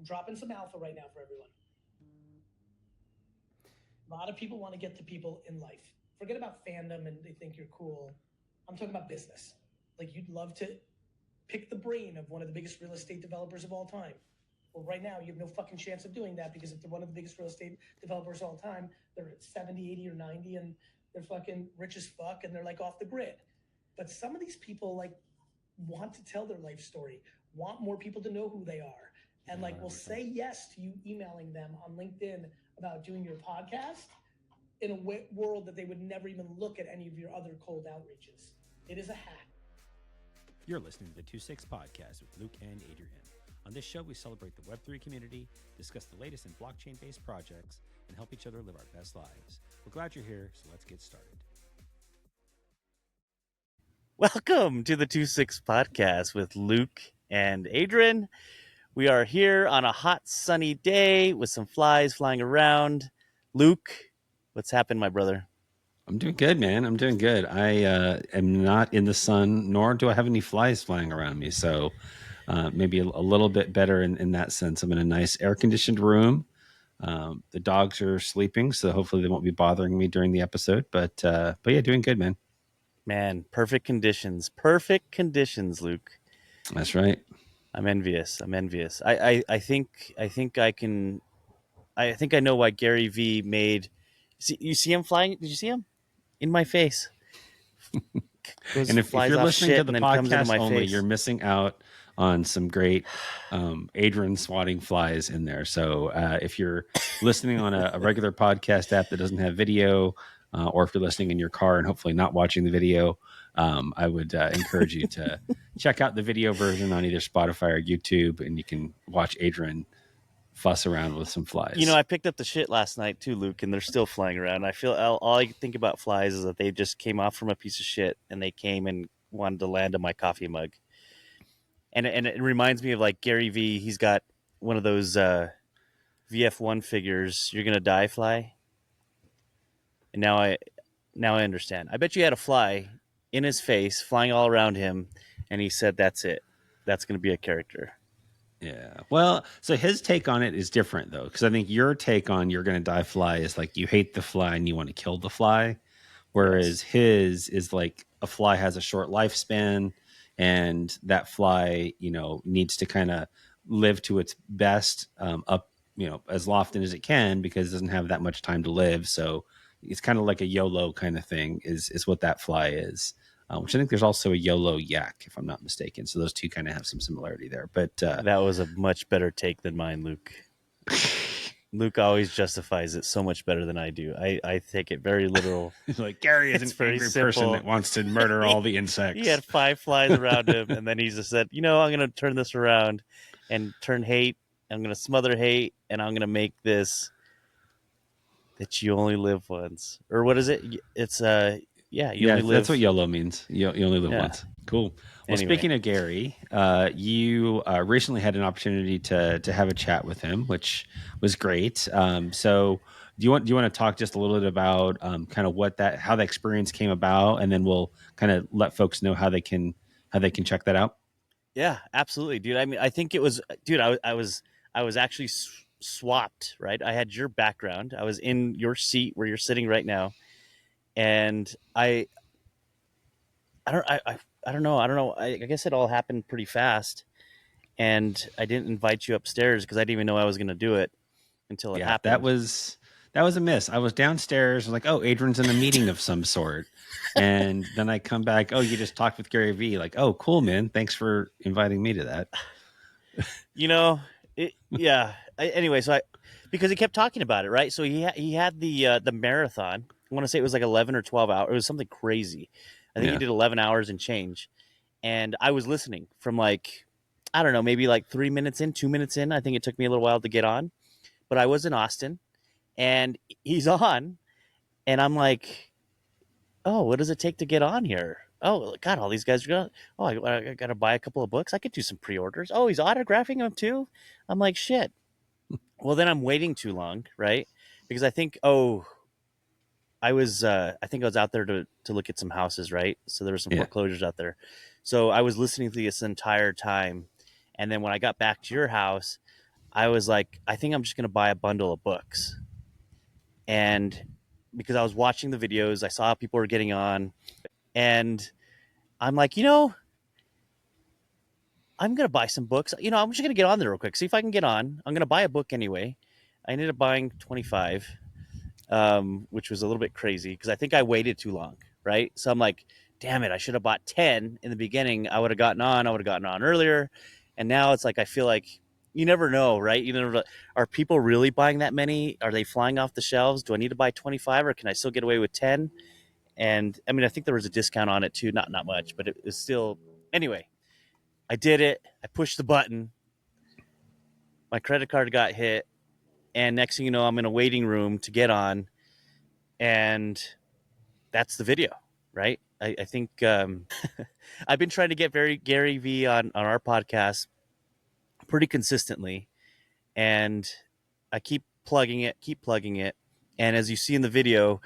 I'm dropping some alpha right now for everyone. A lot of people want to get to people in life. Forget about fandom and they think you're cool. I'm talking about business. Like, you'd love to pick the brain of one of the biggest real estate developers of all time. Well, right now, you have no fucking chance of doing that, because if they're one of the biggest real estate developers of all time, they're at 70, 80, or 90, and they're fucking rich as fuck, and they're like off the grid. But some of these people like want to tell their life story, want more people to know who they are, and like will say yes to you emailing them on LinkedIn about doing your podcast in a world that they would never even look at any of your other cold outreaches. It is a hack. You're listening to the 26 Podcast with Luke and Adrian. On this show, we celebrate the Web3 community, discuss the latest in blockchain-based projects, and help each other live our best lives. We're glad you're here, so let's get started. Welcome to the 26 Podcast with Luke and Adrian. We are here on a hot, sunny day with some flies flying around. Luke, what's happened, my brother? I'm doing good, man. I'm doing good. I am not in the sun, nor do I have any flies flying around me. So maybe a little bit better in that sense. I'm in a nice air-conditioned room. The dogs are sleeping, so hopefully they won't be bothering me during the episode. But yeah, doing good, man. Man, perfect conditions. Perfect conditions, Luke. That's right. I'm envious. I think I know why Gary Vee made. You see him flying? Did you see him? In my face. And if you're listening to the podcast only, you're missing out on some great Adrian swatting flies in there. So if you're listening on a regular podcast app that doesn't have video, or if you're listening in your car and hopefully not watching the video, I would encourage you to check out the video version on either Spotify or YouTube, and you can watch Adrian fuss around with some flies. You know, I picked up the shit last night too, Luke, and they're still flying around. I feel all I think about flies is that they just came off from a piece of shit and they came and wanted to land on my coffee mug. And it reminds me of like Gary Vee. He's got one of those VF1 figures. You're gonna die, fly. And now I understand. I bet you had a fly in his face, flying all around him, and he said, "That's it. That's gonna be a character." Yeah. Well, so his take on it is different, though, because I think your take on "you're going to die" fly is like you hate the fly and you want to kill the fly, whereas his is like a fly has a short lifespan, and that fly, needs to kind of live to its best up, as often as it can, because it doesn't have that much time to live. So it's kind of like a YOLO kind of thing is what that fly is. Which I think there's also a YOLO yak, if I'm not mistaken. So those two kind of have some similarity there. But that was a much better take than mine, Luke. Luke always justifies it so much better than I do. I take it very literal. Like Gary is an angry person that wants to murder all the insects. He had 5 flies around him, and then he just said, I'm going to turn this around and turn hate. I'm going to smother hate, and I'm going to make this that you only live once. Or what is it? It's only live. That's what YOLO means. You only live once. Cool. Well, anyway. Speaking of Gary, you recently had an opportunity to have a chat with him, which was great. So do you want to talk just a little bit about kind of how that experience came about, and then we'll kind of let folks know how they can check that out? Yeah, absolutely, dude. I mean, I think it was, dude. I was actually swapped, right? I had your background. I was in your seat where you're sitting right now. And I don't know. I guess it all happened pretty fast, and I didn't invite you upstairs because I didn't even know I was going to do it until it happened. That was a miss. I was downstairs. I was like, oh, Adrian's in a meeting of some sort, and then I come back. Oh, you just talked with Gary Vee. Like, oh, cool, man. Thanks for inviting me to that. Anyway, so because he kept talking about it, right? So he had the marathon. I want to say it was like 11 or 12 hours. It was something crazy. I think he did 11 hours and change. And I was listening from like, I don't know, maybe like 3 minutes in, 2 minutes in. I think it took me a little while to get on. But I was in Austin, and he's on. And I'm like, oh, what does it take to get on here? Oh, God, all these guys are going, I got to buy a couple of books. I could do some pre-orders. Oh, he's autographing them too? I'm like, shit. Well, then I'm waiting too long, right? Because I think, I think I was out there to look at some houses, right? So there were some foreclosures out there. So I was listening to this entire time. And then when I got back to your house, I was like, I think I'm just going to buy a bundle of books. And because I was watching the videos, I saw how people were getting on. And I'm like, I'm going to buy some books. I'm just going to get on there real quick, see if I can get on. I'm going to buy a book anyway. I ended up buying 25, which was a little bit crazy because I think I waited too long, right? So I'm like, damn it, I should have bought 10 in the beginning. I would have gotten on earlier. And now it's like, I feel like you never know, right? Are people really buying that many? Are they flying off the shelves? Do I need to buy 25 or can I still get away with 10? And I mean, I think there was a discount on it too. Not much, but it was still, anyway, I did it. I pushed the button. My credit card got hit. And next thing you know, I'm in a waiting room to get on. And that's the video, right? I think I've been trying to get Gary Vee on our podcast pretty consistently. And I keep plugging it. And as you see in the video,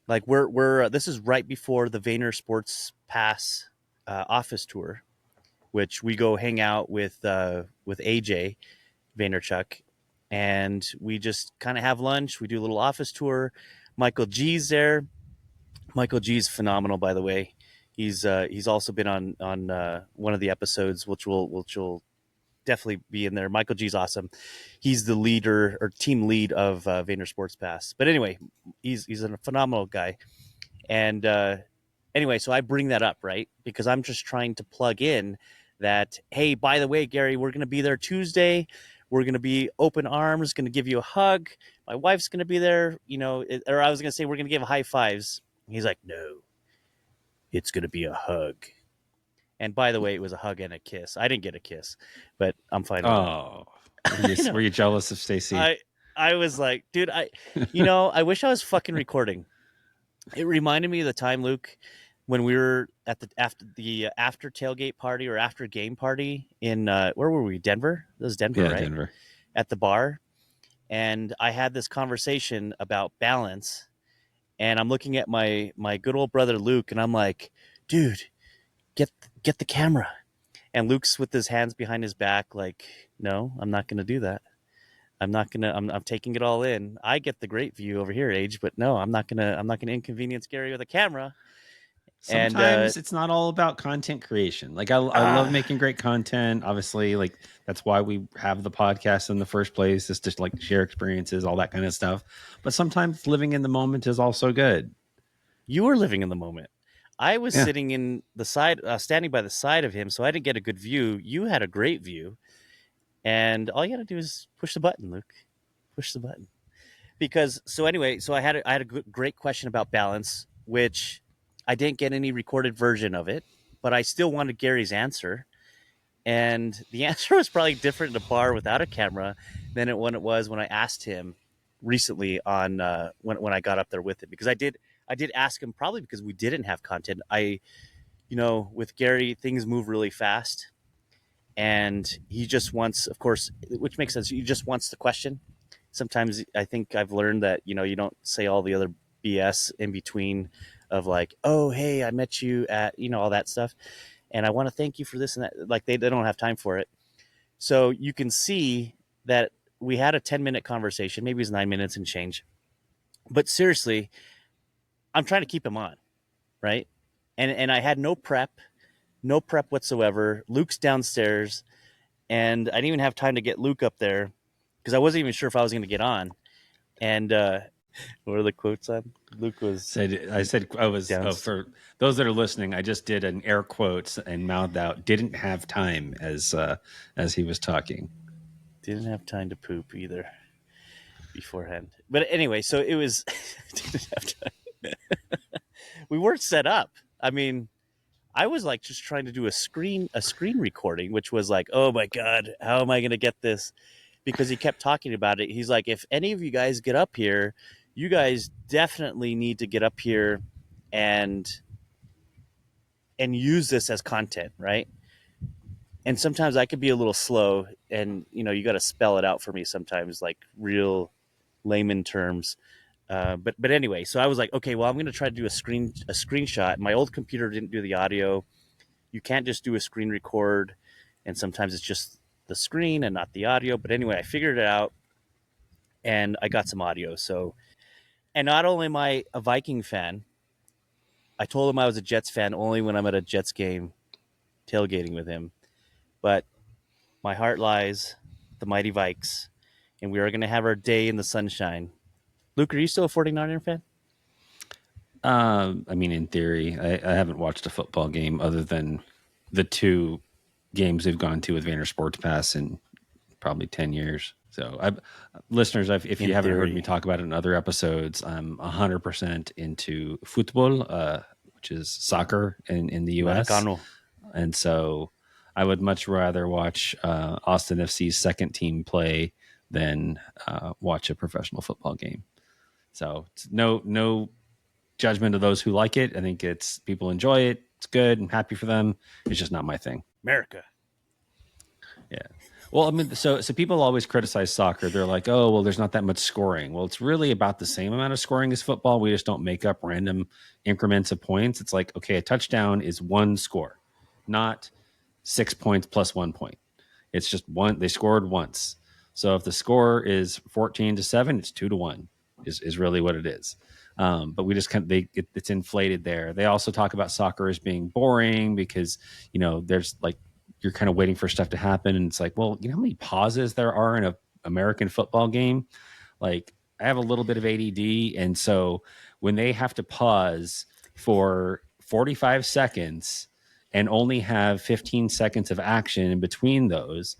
like we're this is right before the Vayner Sports Pass office tour, which we go hang out with AJ Vaynerchuk, and we just kind of have lunch. We do a little office tour. Michael G's there. Michael G's phenomenal, by the way. He's also been on one of the episodes, which will definitely be in there. Michael G's awesome. He's the leader or team lead of Vayner Sports Pass. But anyway, he's a phenomenal guy. And anyway, so I bring that up, right? Because I'm just trying to plug in that, hey, by the way, Gary, we're going to be there Tuesday. We're going to be open arms, going to give you a hug. My wife's going to be there, or I was going to say we're going to give high fives. He's like, no, it's going to be a hug. And by the way, it was a hug and a kiss. I didn't get a kiss, but I'm fine with that. Were you jealous of Stacy? I was like, dude, I wish I was fucking recording. It reminded me of the time, Luke, when we were at after tailgate party or after game party in where were we? Denver? It was Denver, right? Denver. At the bar. And I had this conversation about balance. And I'm looking at my good old brother Luke, and I'm like, dude, get the camera. And Luke's with his hands behind his back, like, no, I'm not gonna do that. I'm taking it all in. I get the great view over here, Age, but no, I'm not gonna inconvenience Gary with a camera. Sometimes it's not all about content creation. Like I love making great content. Obviously, like that's why we have the podcast in the first place, is just like share experiences, all that kind of stuff. But sometimes living in the moment is also good. You were living in the moment. I was sitting in the side, standing by the side of him, so I didn't get a good view. You had a great view, and all you got to do is push the button, Luke. Push the button. Because so I had a great question about balance, which I didn't get any recorded version of it, but I still wanted Gary's answer. And the answer was probably different in a bar without a camera than it was when I asked him recently on when I got up there with it, because I did ask him, probably because we didn't have content. With Gary, things move really fast, and he just wants, of course, which makes sense. He just wants the question. Sometimes I think I've learned that, you don't say all the other BS in between of like, oh, hey, I met you at, all that stuff. And I want to thank you for this and that. Like they don't have time for it. So you can see that we had a 10-minute conversation. Maybe it was 9 minutes and change. But seriously, I'm trying to keep him on, right? And I had no prep whatsoever. Luke's downstairs, and I didn't even have time to get Luke up there because I wasn't even sure if I was going to get on. And what are the quotes on? Luke was. I said I was for those that are listening. I just did an air quotes and mouthed out. Didn't have time as he was talking. Didn't have time to poop either beforehand. But anyway, so it was. Didn't have time. We weren't set up. I mean, I was like just trying to do a screen recording, which was like, oh my God, how am I going to get this? Because he kept talking about it. He's like, if any of you guys get up here, you guys definitely need to get up here and use this as content, right? And sometimes I could be a little slow, and you got to spell it out for me sometimes, like real layman terms. But anyway, so I was like, okay, well, I'm going to try to do a screenshot. My old computer didn't do the audio. You can't just do a screen record, and sometimes it's just the screen and not the audio. But anyway, I figured it out, and I got some audio. So, and not only am I a Viking fan, I told him I was a Jets fan only when I'm at a Jets game tailgating with him. But my heart lies the mighty Vikes, and we are going to have our day in the sunshine. Luke, are you still a 49er fan? I mean, in theory, I haven't watched a football game other than the 2 games we've gone to with Vayner Sports Pass in probably 10 years. So, listeners, if you haven't heard me talk about it in other episodes, I'm 100% into football, which is soccer in the U.S. Americano. And so I would much rather watch Austin FC's second team play than watch a professional football game. So it's no judgment of those who like it. I think it's people enjoy it. It's good. I'm happy for them. It's just not my thing. America. Yeah. Well, I mean, so people always criticize soccer. They're like, oh, well, there's not that much scoring. Well, it's really about the same amount of scoring as football. We just don't make up random increments of points. It's like, okay, a touchdown is 1 score, not 6 points plus 1 point. It's just one. They scored once. So if the score is 14-7, it's 2-1 is really what it is. But we just it's inflated there. They also talk about soccer as being boring because, there's like, you're kind of waiting for stuff to happen. And it's like, well, you know how many pauses there are in an American football game? Like, I have a little bit of ADD. And so when they have to pause for 45 seconds and only have 15 seconds of action in between those,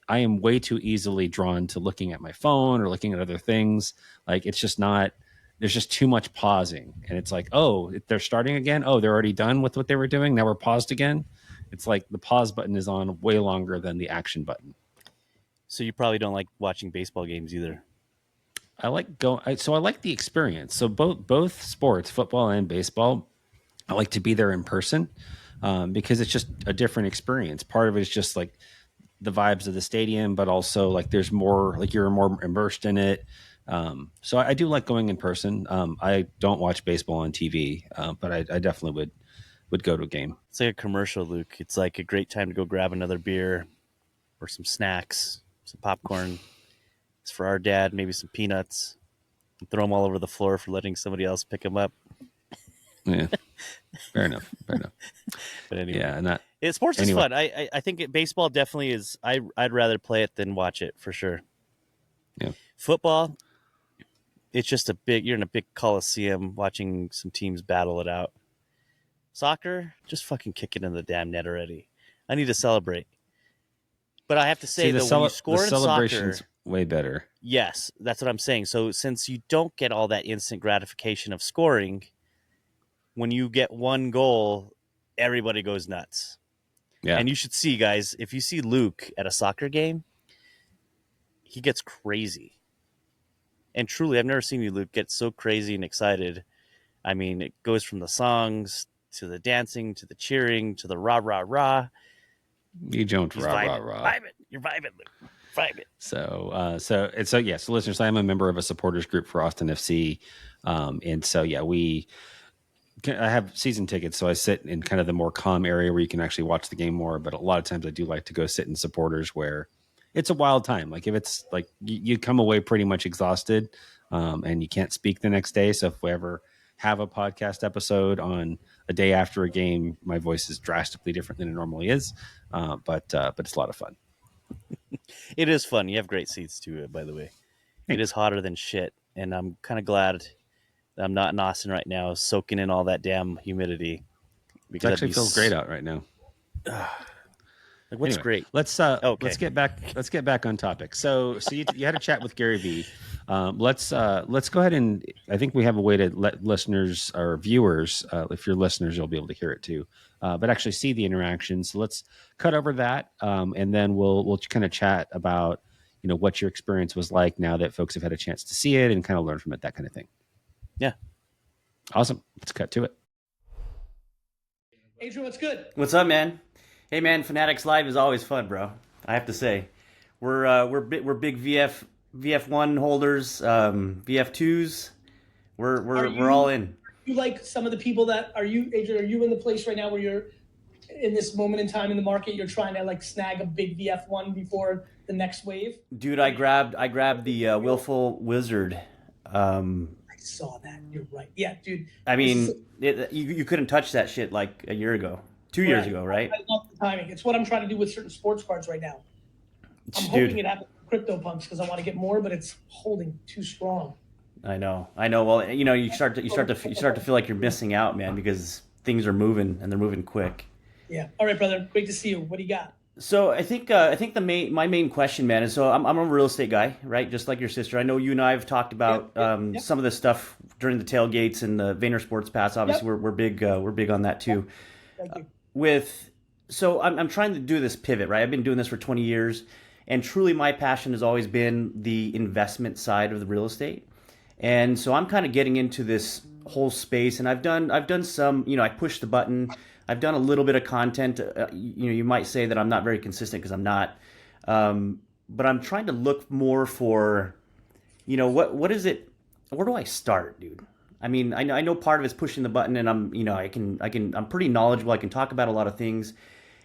I am way too easily drawn to looking at my phone or looking at other things. Like, it's just not, there's just too much pausing. And it's like, oh, they're starting again. Oh, they're already done with what they were doing. Now we're paused again. It's like the pause button is on way longer than the action button. So you probably don't like watching baseball games either. I like the experience. So both sports, football and baseball, I like to be there in person because it's just a different experience. Part of it is just like the vibes of the stadium, but also like there's more, like you're more immersed in it. So I do like going in person. I don't watch baseball on TV, but I definitely would go to a game. It's like a commercial, Luke. It's like a great time to go grab another beer or some snacks, some popcorn. It's for our dad, maybe some peanuts. And throw them all over the floor for letting somebody else pick them up. Yeah, fair enough. But anyway, yeah, sports is fun. I think baseball definitely is. I'd rather play it than watch it for sure. Yeah, football, it's just you're in a big coliseum watching some teams battle it out. Soccer, just fucking kick it in the damn net already. I need to celebrate. But I have to say, when you score in soccer, way better. Yes, that's what I'm saying. So since you don't get all that instant gratification of scoring, when you get one goal, everybody goes nuts. Yeah. And you should see, guys, if you see Luke at a soccer game, he gets crazy. And truly, I've never seen you, Luke, get so crazy and excited. I mean, it goes from the songs to the dancing, to the cheering, to the rah, rah, rah. You don't rah, rah, rah. You're vibing, Luke. Vibing. So listeners, I am a member of a supporters group for Austin FC. And so, yeah, I have season tickets, so I sit in kind of the more calm area where you can actually watch the game more. But a lot of times I do like to go sit in supporters where it's a wild time. Like if it's like you come away pretty much exhausted and you can't speak the next day. So if we ever have a podcast episode on a day after a game, my voice is drastically different than it normally is. But it's a lot of fun. It is fun. You have great seats too, by the way. It is hotter than shit. And I'm kind of glad that I'm not in Austin right now, soaking in all that damn humidity. It actually feels great out right now. Like, what's great? Let's get back on topic. So you had a chat with Gary Vee. Let's go ahead and I think we have a way to let listeners or viewers, if you're listeners, you'll be able to hear it too, but actually see the interaction. So let's cut over that, and then we'll kind of chat about what your experience was like now that folks have had a chance to see it and kind of learn from it, that kind of thing. Yeah, awesome. Let's cut to it. Adrian, what's good? What's up, man? Hey, man, Fanatics Live is always fun, bro. I have to say, we're big VF1 holders, VF2s. We're all in. You like some of the people that Adrian? Are you in the place right now where you're in this moment in time in the market, you're trying to like snag a big VF1 before the next wave? Dude, I grabbed the Willful Wizard. I saw that. You're right. Yeah, dude. I mean, you couldn't touch that shit like a year ago, 2 years ago, right? I love the timing. It's what I'm trying to do with certain sports cards right now. I'm Dude. hoping it happens with CryptoPunks because I want to get more, but it's holding too strong. I know. Well, you know, you start to feel like you're missing out, man, because things are moving and they're moving quick. Yeah. All right, brother. Great to see you. What do you got? So I think my main question, man, is I'm a real estate guy, right? Just like your sister. I know you and I have talked about some of the stuff during the tailgates and the Vayner Sports Pass. Obviously, we're big on that too. Thank you. So I'm trying to do this pivot, right? I've been doing this for 20 years, and truly my passion has always been the investment side of the real estate. And so I'm kind of getting into this whole space, and I've done some, you know, I pushed the button. I've done a little bit of content. You know, you might say that I'm not very consistent because I'm not. But I'm trying to look more for, you know, what is it? Where do I start, dude? I mean, I know part of it's pushing the button, and I'm pretty knowledgeable. I can talk about a lot of things,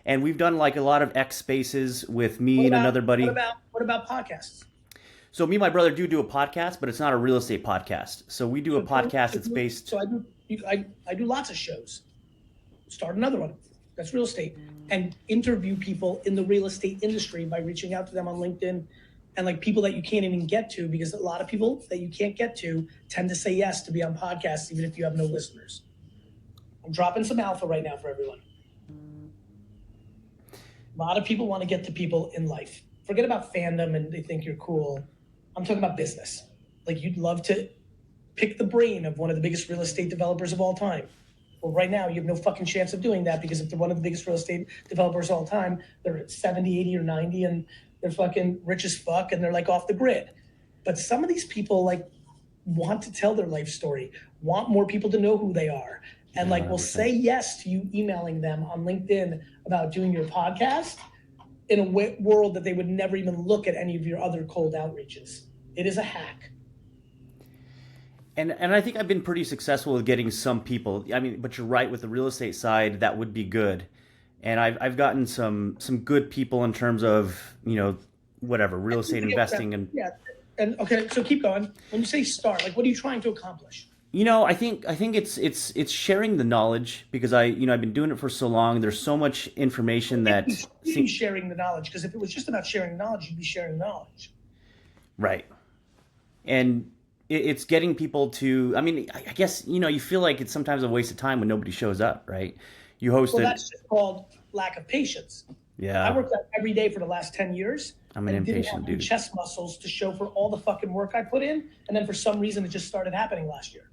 and we've done like a lot of X spaces with me and another buddy. What about podcasts? So me and my brother do a podcast, but it's not a real estate podcast. So we do a podcast that's based. So I do lots of shows. Start another one. That's real estate, and interview people in the real estate industry by reaching out to them on LinkedIn, and like people that you can't even get to, because a lot of people that you can't get to tend to say yes to be on podcasts, even if you have no listeners. I'm dropping some alpha right now for everyone. A lot of people want to get to people in life. Forget about fandom and they think you're cool. I'm talking about business. Like, you'd love to pick the brain of one of the biggest real estate developers of all time. Well, right now, you have no fucking chance of doing that, because if they're one of the biggest real estate developers of all time, they're at 70, 80, or 90, and they're fucking rich as fuck, and they're like off the grid. But some of these people like want to tell their life story, want more people to know who they are, and like will say yes to you emailing them on LinkedIn about doing your podcast in a world that they would never even look at any of your other cold outreaches. It is a hack. And I think I've been pretty successful with getting some people. I mean, but you're right, with the real estate side, that would be good. And I've gotten some good people in terms of, you know, whatever, real estate investing. And yeah. And okay, so keep going. When you say start, like, what are you trying to accomplish? You know, I think it's sharing the knowledge, because I've been doing it for so long. There's so much information that you'd be sharing the knowledge, because if it was just about sharing knowledge, you'd be sharing knowledge. Right. And it's getting people to, I mean, I guess, you know, you feel like it's sometimes a waste of time when nobody shows up, right? You host it. That's just called lack of patience. Yeah. I worked out every day for the last 10 years. I'm an impatient dude. Chest muscles to show for all the fucking work I put in. And then for some reason, it just started happening last year.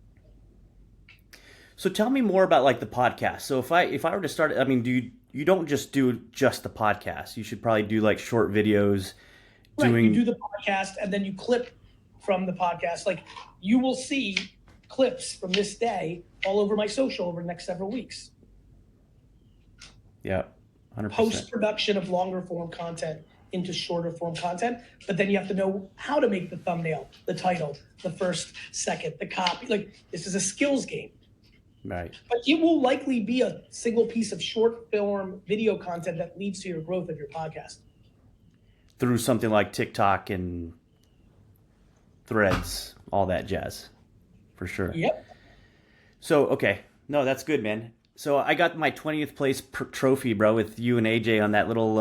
So tell me more about like the podcast. So if I were to start, I mean, you don't just do just the podcast. You should probably do like short videos. Right. You do the podcast and then you clip from the podcast. Like, you will see clips from this day all over my social over the next several weeks. Yeah, 100%. Post-production of longer form content into shorter form content, but then you have to know how to make the thumbnail, the title, the first, second, the copy. Like, this is a skills game. Right. But it will likely be a single piece of short form video content that leads to your growth of your podcast. Through something like TikTok and Threads, all that jazz, for sure. Yep. So, okay. No, that's good, man. So I got my 20th place trophy, bro, with you and AJ on that little,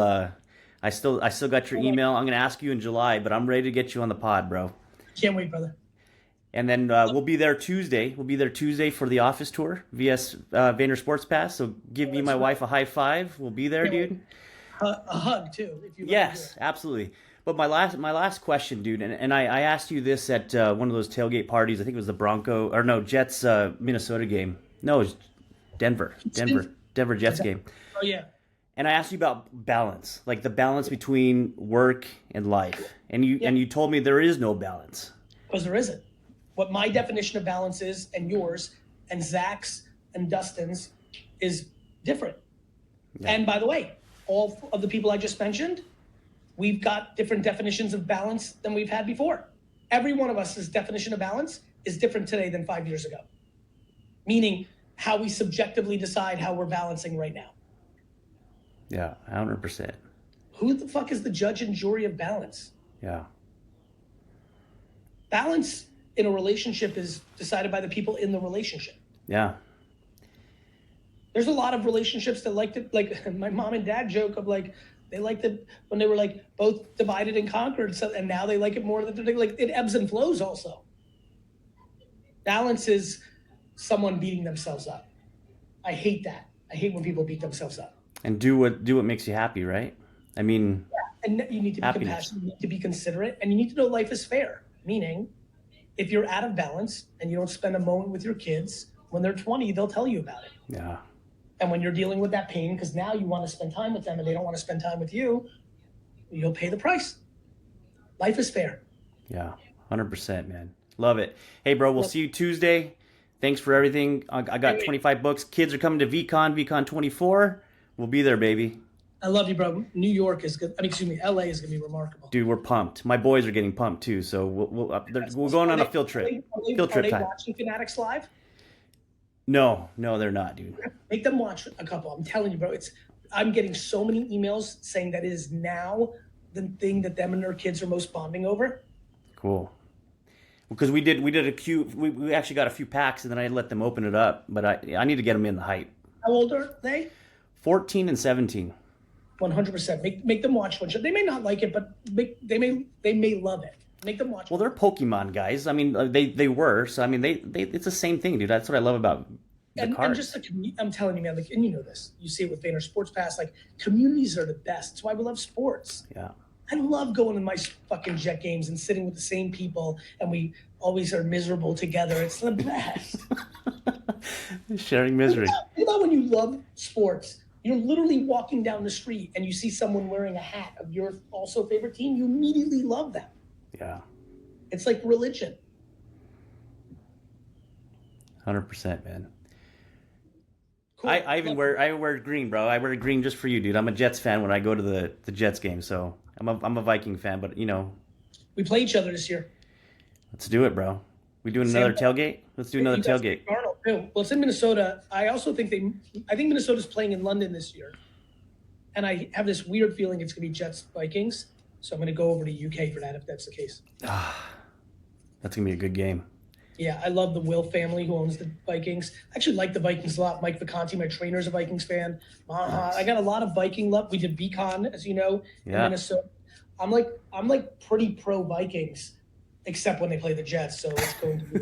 I still got your email. I'm going to ask you in July, but I'm ready to get you on the pod, bro. Can't wait, brother. And then we'll be there Tuesday. We'll be there Tuesday for the office tour, VS Vayner Sports Pass. So give me my wife a high five. We'll be there, dude. A hug too, if you. Yes, absolutely. But my last question, dude, and I asked you this at one of those tailgate parties. I think it was the Jets Minnesota game. No, it was Denver Jets game. Oh yeah. And I asked you about balance, like the balance between work and life, and you told me there is no balance. Because there isn't. What my definition of balance is, and yours, and Zach's, and Dustin's, is different. Yeah. And by the way, all of the people I just mentioned, we've got different definitions of balance than we've had before. Every one of us' definition of balance is different today than 5 years ago. Meaning how we subjectively decide how we're balancing right now. Yeah, 100%. Who the fuck is the judge and jury of balance? Yeah. Balance in a relationship is decided by the people in the relationship. Yeah. There's a lot of relationships that like to, like my mom and dad joke of like, they liked it when they were like both divided and conquered. So, and now they like it more than like it ebbs and flows also. Balance is someone beating themselves up. I hate that. I hate when people beat themselves up. And do what makes you happy, right? I mean, yeah. And you need to be compassionate, you need to be considerate, and you need to know life is fair. Meaning, if you're out of balance and you don't spend a moment with your kids, when they're 20, they'll tell you about it. Yeah. And when you're dealing with that pain, because now you want to spend time with them and they don't want to spend time with you, you'll pay the price. Life is fair. Yeah, 100%, man. Love it. Hey, bro, we'll see you Tuesday. Thanks for everything. I got 25 books. Kids are coming to VeeCon 24. We'll be there, baby. I love you, bro. New York is good. I mean, excuse me, LA is going to be remarkable. Dude, we're pumped. My boys are getting pumped too. So we're going on a field trip. Field trip time. Are they watching Fanatics live? No, they're not, dude. Make them watch a couple. I'm telling you, bro. I'm getting so many emails saying that it is now the thing that them and their kids are most bonding over. Cool. Because we did a queue. We actually got a few packs, and then I let them open it up. But I need to get them in the hype. How old are they? 14 and 17. 100%. Make them watch one show. They may not like it, but they may love it. Make them watch. Well, they're Pokemon guys. I mean, they were. So I mean, they it's the same thing, dude. That's what I love about the cards. And just I'm telling you, man. Like, and you know this. You see it with Vayner Sports Pass. Like, communities are the best. That's why we love sports. Yeah. I love going to my fucking Jet games and sitting with the same people, and we always are miserable together. It's the best. Sharing misery. You know when you love sports, you're literally walking down the street and you see someone wearing a hat of your also favorite team, you immediately love them. Yeah. It's like religion. 100%, man. Cool. I even wear green, bro. I wear green just for you, dude. I'm a Jets fan when I go to the Jets game, so I'm a Viking fan, but you know. We play each other this year. Let's do it, bro. We doing another tailgate? Let's do another tailgate. Arnold, too. Well, it's in Minnesota. I also think I think Minnesota's playing in London this year. And I have this weird feeling it's going to be Jets Vikings. So I'm going to go over to UK for that if that's the case. That's going to be a good game. Yeah, I love the Will family who owns the Vikings. I actually like the Vikings a lot. Mike Vacanti, my trainer's a Vikings fan. Nice. I got a lot of Viking love. We did VeeCon, as you know, in Yeah. Minnesota. I'm like pretty pro Vikings, except when they play the Jets. So it's going to be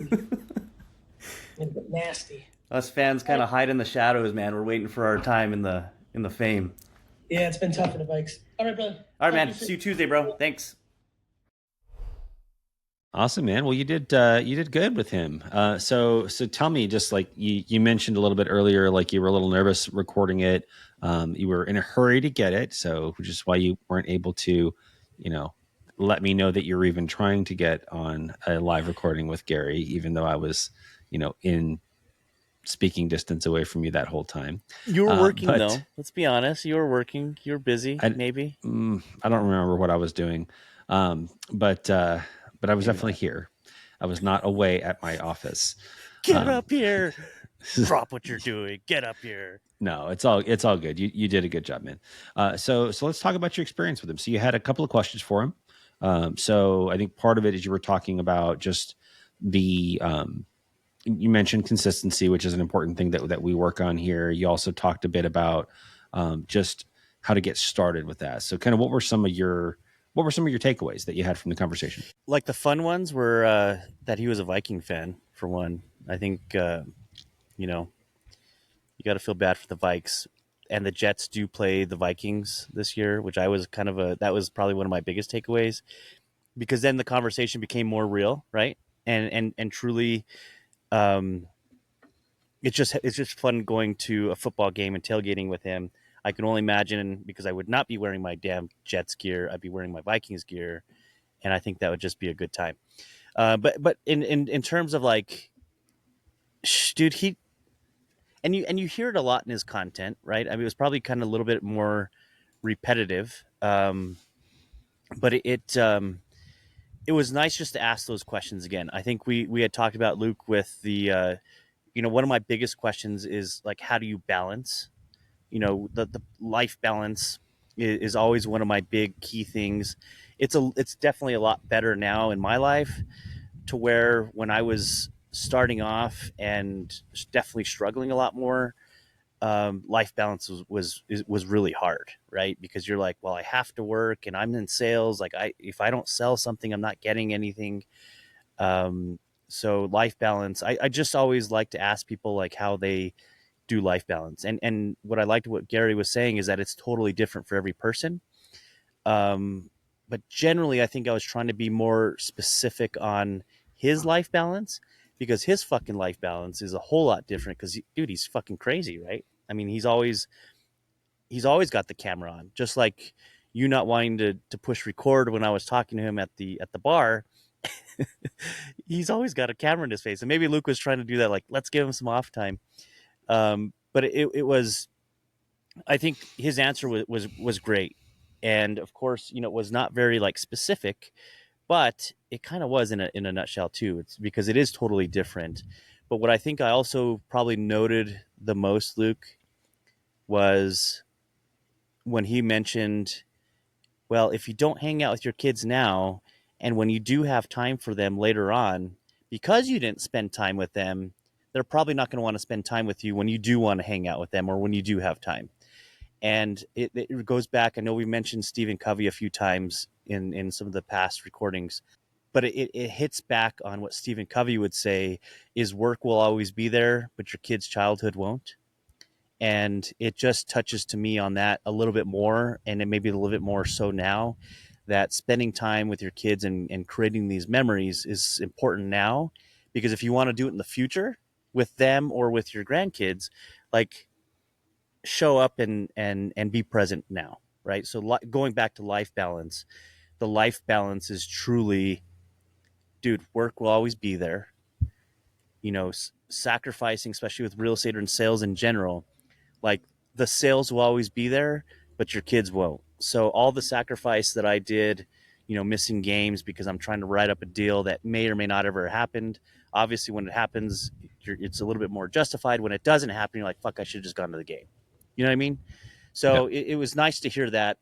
a bit nasty. Us fans kind of hide in the shadows, man. We're waiting for our time in the fame. Yeah, it's been tough for the Vikes. All right, brother. All right, man. See you Tuesday, bro. Thanks. Awesome, man. Well, you did good with him. So tell me, just like you mentioned a little bit earlier, like you were a little nervous recording it. You were in a hurry to get it, so which is why you weren't able to, let me know that you're even trying to get on a live recording with Gary, even though I was, in speaking distance away from you that whole time. You were working though. Let's be honest. You were working. You were busy. Maybe. I don't remember what I was doing, but I was definitely here. I was not away at my office. Get up here. Drop what you're doing. Get up here. No, it's all good. You did a good job, man. So let's talk about your experience with him. So you had a couple of questions for him. So I think part of it is you were talking about just the you mentioned consistency, which is an important thing that we work on here. You also talked a bit about just how to get started with that. So kind of what were some of your takeaways that you had from the conversation? Like the fun ones were that he was a Viking fan, for one. I think, you got to feel bad for the Vikes. And the Jets do play the Vikings this year, which I was that was probably one of my biggest takeaways. Because then the conversation became more real, right? And truly, it's just fun going to a football game and tailgating with him. I can only imagine, because I would not be wearing my damn Jets gear. I'd be wearing my Vikings gear. And I think that would just be a good time. But in terms of like, dude, you hear it a lot in his content, right? I mean, it was probably kind of a little bit more repetitive. But it was nice just to ask those questions again. I think we had talked about Luke with the, one of my biggest questions is like, how do you balance the life balance is always one of my big key things. It's definitely a lot better now in my life, to where when I was starting off and definitely struggling a lot more, life balance was really hard, right? Because you're like, well, I have to work and I'm in sales. Like, if I don't sell something, I'm not getting anything. Um, so life balance, I just always like to ask people like how they do life balance. And what I liked what Gary was saying is that it's totally different for every person. Um, but generally, I think I was trying to be more specific on his life balance, because his fucking life balance is a whole lot different. Because dude, he's fucking crazy, right? I mean, he's always got the camera on, just like you not wanting to push record when I was talking to him at the bar. He's always got a camera in his face, and maybe Luke was trying to do that, like, let's give him some off time. But it was, I think his answer was great, and of course, it was not very like specific, but it kind of was in a nutshell too. It's because it is totally different. But what I think I also probably noted the most, Luke, was when he mentioned, well, if you don't hang out with your kids now, and when you do have time for them later on, because you didn't spend time with them, they're probably not going to want to spend time with you when you do want to hang out with them, or when you do have time. And it goes back. I know we mentioned Stephen Covey a few times in some of the past recordings, but it hits back on what Stephen Covey would say is, work will always be there, but your kid's childhood won't. And it just touches to me on that a little bit more, and it maybe a little bit more so now, that spending time with your kids and creating these memories is important now, because if you want to do it in the future with them or with your grandkids, like, show up and be present now, right? So going back to life balance, the life balance is truly, dude, work will always be there. Sacrificing, especially with real estate and sales in general, like, the sales will always be there, but your kids won't. So all the sacrifice that I did, missing games because I'm trying to write up a deal that may or may not ever happened. Obviously, when it happens, it's a little bit more justified. When it doesn't happen, you're like, fuck, I should have just gone to the game. You know what I mean? So it was nice to hear that.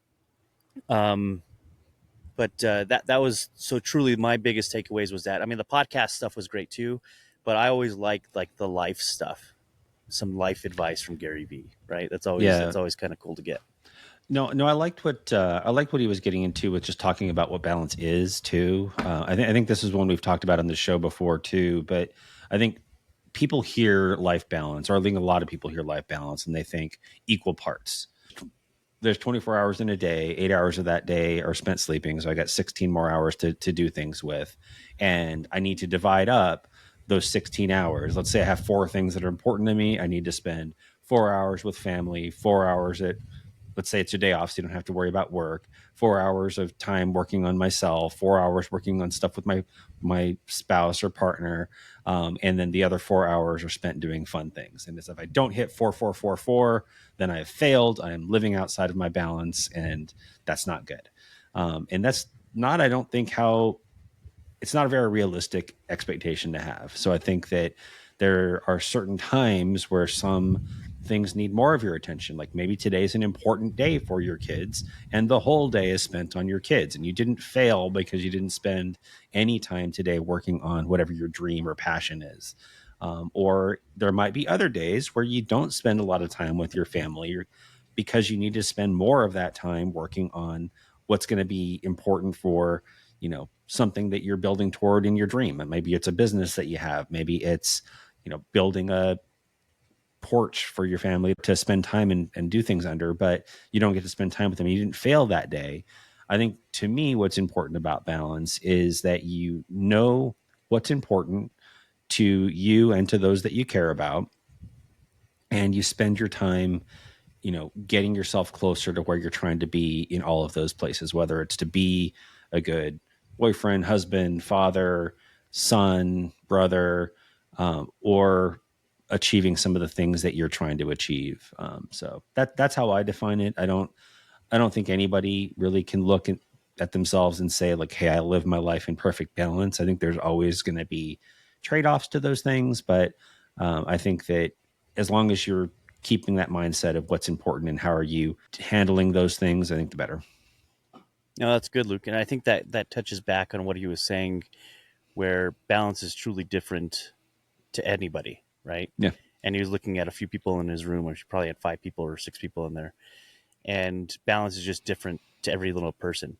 But that was so truly my biggest takeaways was that. I mean, the podcast stuff was great too, but I always liked like the life stuff, some life advice from Gary Vee, right? That's always kind of cool to get. No, I liked what he was getting into with just talking about what balance is too. I think this is one we've talked about on the show before too. But I think people hear life balance, or I think a lot of people hear life balance, and they think equal parts. There's 24 hours in a day. 8 hours of that day are spent sleeping, so I got 16 more hours to do things with, and I need to divide up those 16 hours. Let's say I have 4 things that are important to me. I need to spend 4 hours with family, 4 hours at, let's say it's your day off, so you don't have to worry about work, 4 hours of time working on myself, 4 hours working on stuff with my spouse or partner, and then the other 4 hours are spent doing fun things. And if I don't hit 4, then I have failed. I am living outside of my balance, and that's not good. And that's not, I don't think, it's not a very realistic expectation to have. So I think that there are certain times where some things need more of your attention. Like maybe today's an important day for your kids, and the whole day is spent on your kids, and you didn't fail because you didn't spend any time today working on whatever your dream or passion is. Or there might be other days where you don't spend a lot of time with your family, because you need to spend more of that time working on what's going to be important for, something that you're building toward in your dream. And maybe it's a business that you have. Maybe it's, building a porch for your family to spend time and do things under, but you don't get to spend time with them. You didn't fail that day. I think, to me, what's important about balance is that you know what's important to you and to those that you care about, and you spend your time, getting yourself closer to where you're trying to be in all of those places, whether it's to be a good boyfriend, husband, father, son, brother, or achieving some of the things that you're trying to achieve. So that's how I define it. I don't think anybody really can look at themselves and say like, hey, I live my life in perfect balance. I think there's always going to be trade-offs to those things. But I think that as long as you're keeping that mindset of what's important and how are you handling those things, I think the better. No, that's good, Luke. And I think that touches back on what he was saying, where balance is truly different to anybody, right? Yeah. And he was looking at a few people in his room, which probably had 5 people or 6 people in there. And balance is just different to every little person.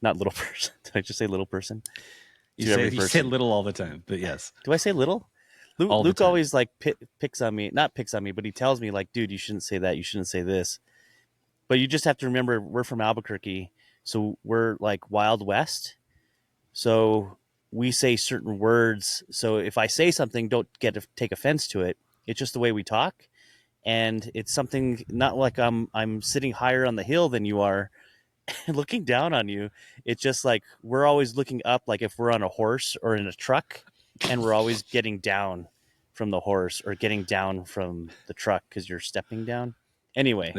Not little person. Did I just say little person? You say little all the time, but yes. Do I say little? Luke always like picks on me. Not picks on me, but he tells me like, dude, you shouldn't say that. You shouldn't say this. But you just have to remember we're from Albuquerque. So we're like Wild West. So we say certain words. So if I say something, don't take offense to it. It's just the way we talk. And it's something not like I'm sitting higher on the hill than you are and looking down on you. It's just like we're always looking up, like if we're on a horse or in a truck, and we're always getting down from the horse or getting down from the truck because you're stepping down. Anyway,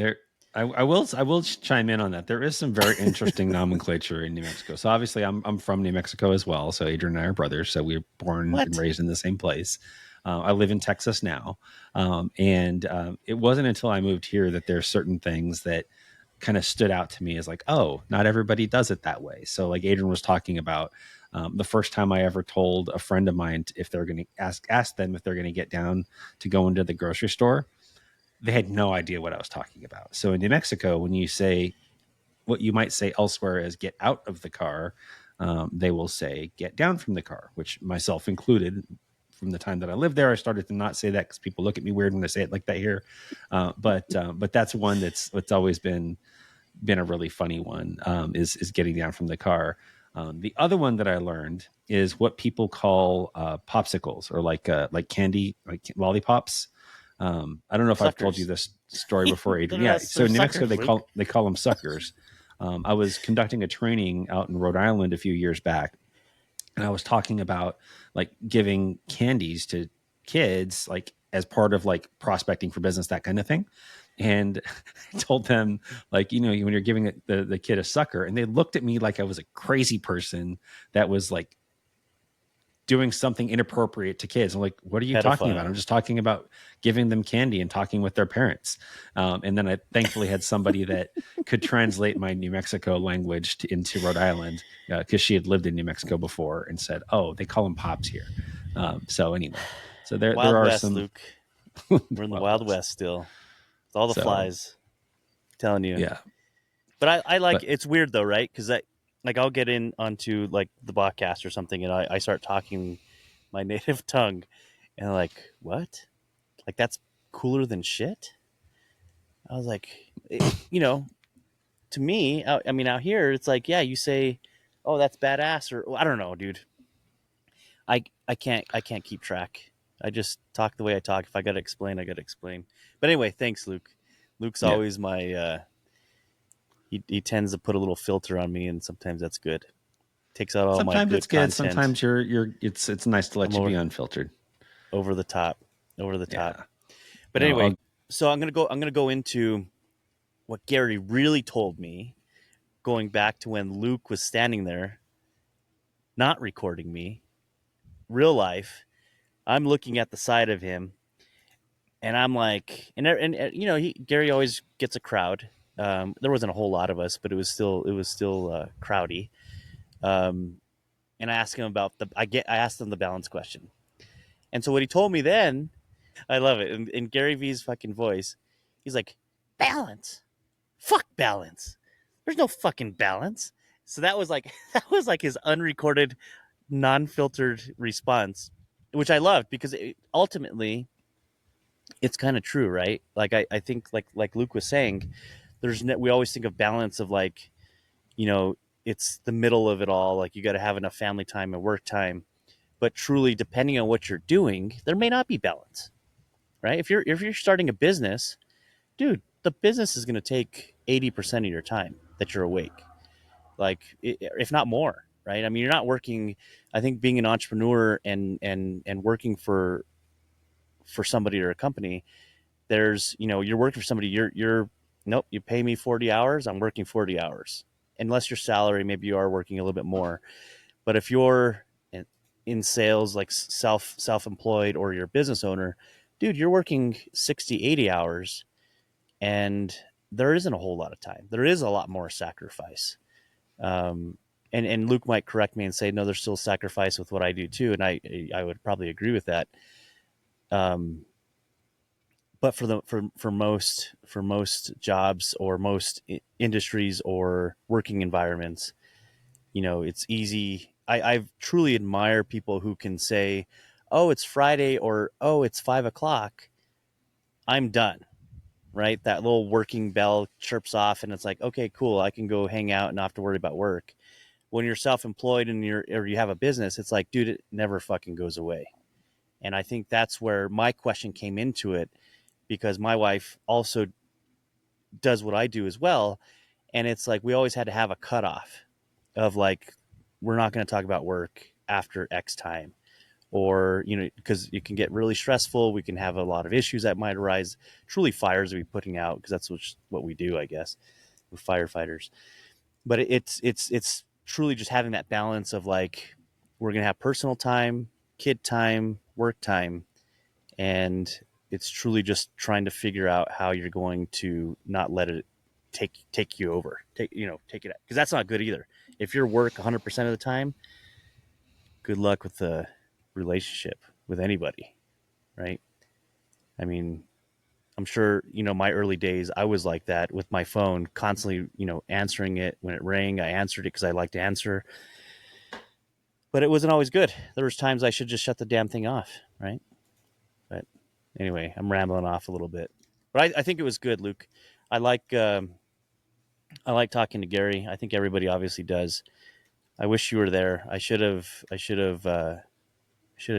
I will chime in on that. There is some very interesting nomenclature in New Mexico. So obviously, I'm from New Mexico as well. So Adrian and I are brothers. So we were born and raised in the same place. I live in Texas now, and it wasn't until I moved here that there's certain things that kind of stood out to me as like, oh, not everybody does it that way. So like Adrian was talking about, the first time I ever told a friend of mine if they're going to ask them if they're going to get down to go into the grocery store, they had no idea what I was talking about. So in New Mexico, when you say what you might say elsewhere as get out of the car, they will say get down from the car, which myself included. From the time that I lived there, I started to not say that because people look at me weird when I say it like that here. But that's one that's always been a really funny one, is getting down from the car. The other one that I learned is what people call popsicles, or like candy, like lollipops. I don't know if I've told you this story before, Adrian. Yeah. So in New Mexico, they call them suckers. I was conducting a training out in Rhode Island a few years back, and I was talking about like giving candies to kids, like as part of like prospecting for business, that kind of thing. And I told them, like, when you're giving the kid a sucker, and they looked at me like I was a crazy person that was like doing something inappropriate to kids. I'm like, what are you talking about? I'm just talking about giving them candy and talking with their parents. And then I thankfully had somebody that could translate my New Mexico language into Rhode Island, because she had lived in New Mexico before, and said, oh, they call them pops here. So anyway, so there are West, some. Luke. We're in the Wild West still. With all the flies. I'm telling you. Yeah. But I like it's weird though, right? Because I'll get in onto like the podcast or something, and I start talking my native tongue, and they're like, what? Like that's cooler than shit? I was like, to me, I mean, out here, it's like, yeah, you say, oh, that's badass, or I don't know, dude. I can't keep track. I just talk the way I talk. If I got to explain, I got to explain. But anyway, thanks, Luke. Luke's always my. He tends to put a little filter on me, and sometimes that's good. Takes out all sometimes my good it's good. content. Sometimes it's nice to let you be unfiltered. Over the top. Yeah. But anyway, so I'm gonna go into what Gary really told me, going back to when Luke was standing there, not recording me, real life. I'm looking at the side of him, and I'm like, and Gary always gets a crowd. There wasn't a whole lot of us, but it was still crowdy. And I asked him about I asked him the balance question, and so what he told me then, I love it. In Gary Vee's fucking voice, he's like, balance, fuck balance. There's no fucking balance. So that was like his unrecorded, non-filtered response, which I loved because ultimately, it's kind of true, right? Like I think like Luke was saying, we always think of balance of like, it's the middle of it all. Like you got to have enough family time and work time, but truly, depending on what you're doing, there may not be balance, right? If you're starting a business, dude, the business is going to take 80% of your time that you're awake, like if not more, right? I mean, you're not working. I think being an entrepreneur and working for somebody or a company, there's you're working for somebody. You're nope. You pay me 40 hours. I'm working 40 hours. Unless your salary, maybe you are working a little bit more. But if you're in sales, like self-employed, or you're a business owner, dude, you're working 60, 80 hours, and there isn't a whole lot of time. There is a lot more sacrifice. And Luke might correct me and say, no, there's still sacrifice with what I do too. And I would probably agree with that. But for most jobs or most industries or working environments, it's easy. I truly admire people who can say, oh, it's Friday, or, oh, it's 5:00. I'm done. Right. That little working bell chirps off and it's like, okay, cool. I can go hang out and not have to worry about work. When you're self-employed and you have a business, it's like, dude, it never fucking goes away. And I think that's where my question came into it, because my wife also does what I do as well. And it's like, we always had to have a cutoff of like, we're not going to talk about work after X time, or, because it can get really stressful. We can have a lot of issues that might arise, truly fires that we're putting out, because that's what we do, I guess. We're firefighters. But it's truly just having that balance of like, we're going to have personal time, kid time, work time. And it's truly just trying to figure out how you're going to not let it take you over, take it out. Because that's not good either. If you're work 100% of the time, good luck with the relationship with anybody, right? I mean, I'm sure, my early days, I was like that with my phone, constantly, answering it. When it rang, I answered it because I like to answer. But it wasn't always good. There was times I should just shut the damn thing off, right? But anyway, I'm rambling off a little bit. But I think it was good, Luke. I like talking to Gary. I think everybody obviously does. I wish you were there. I should have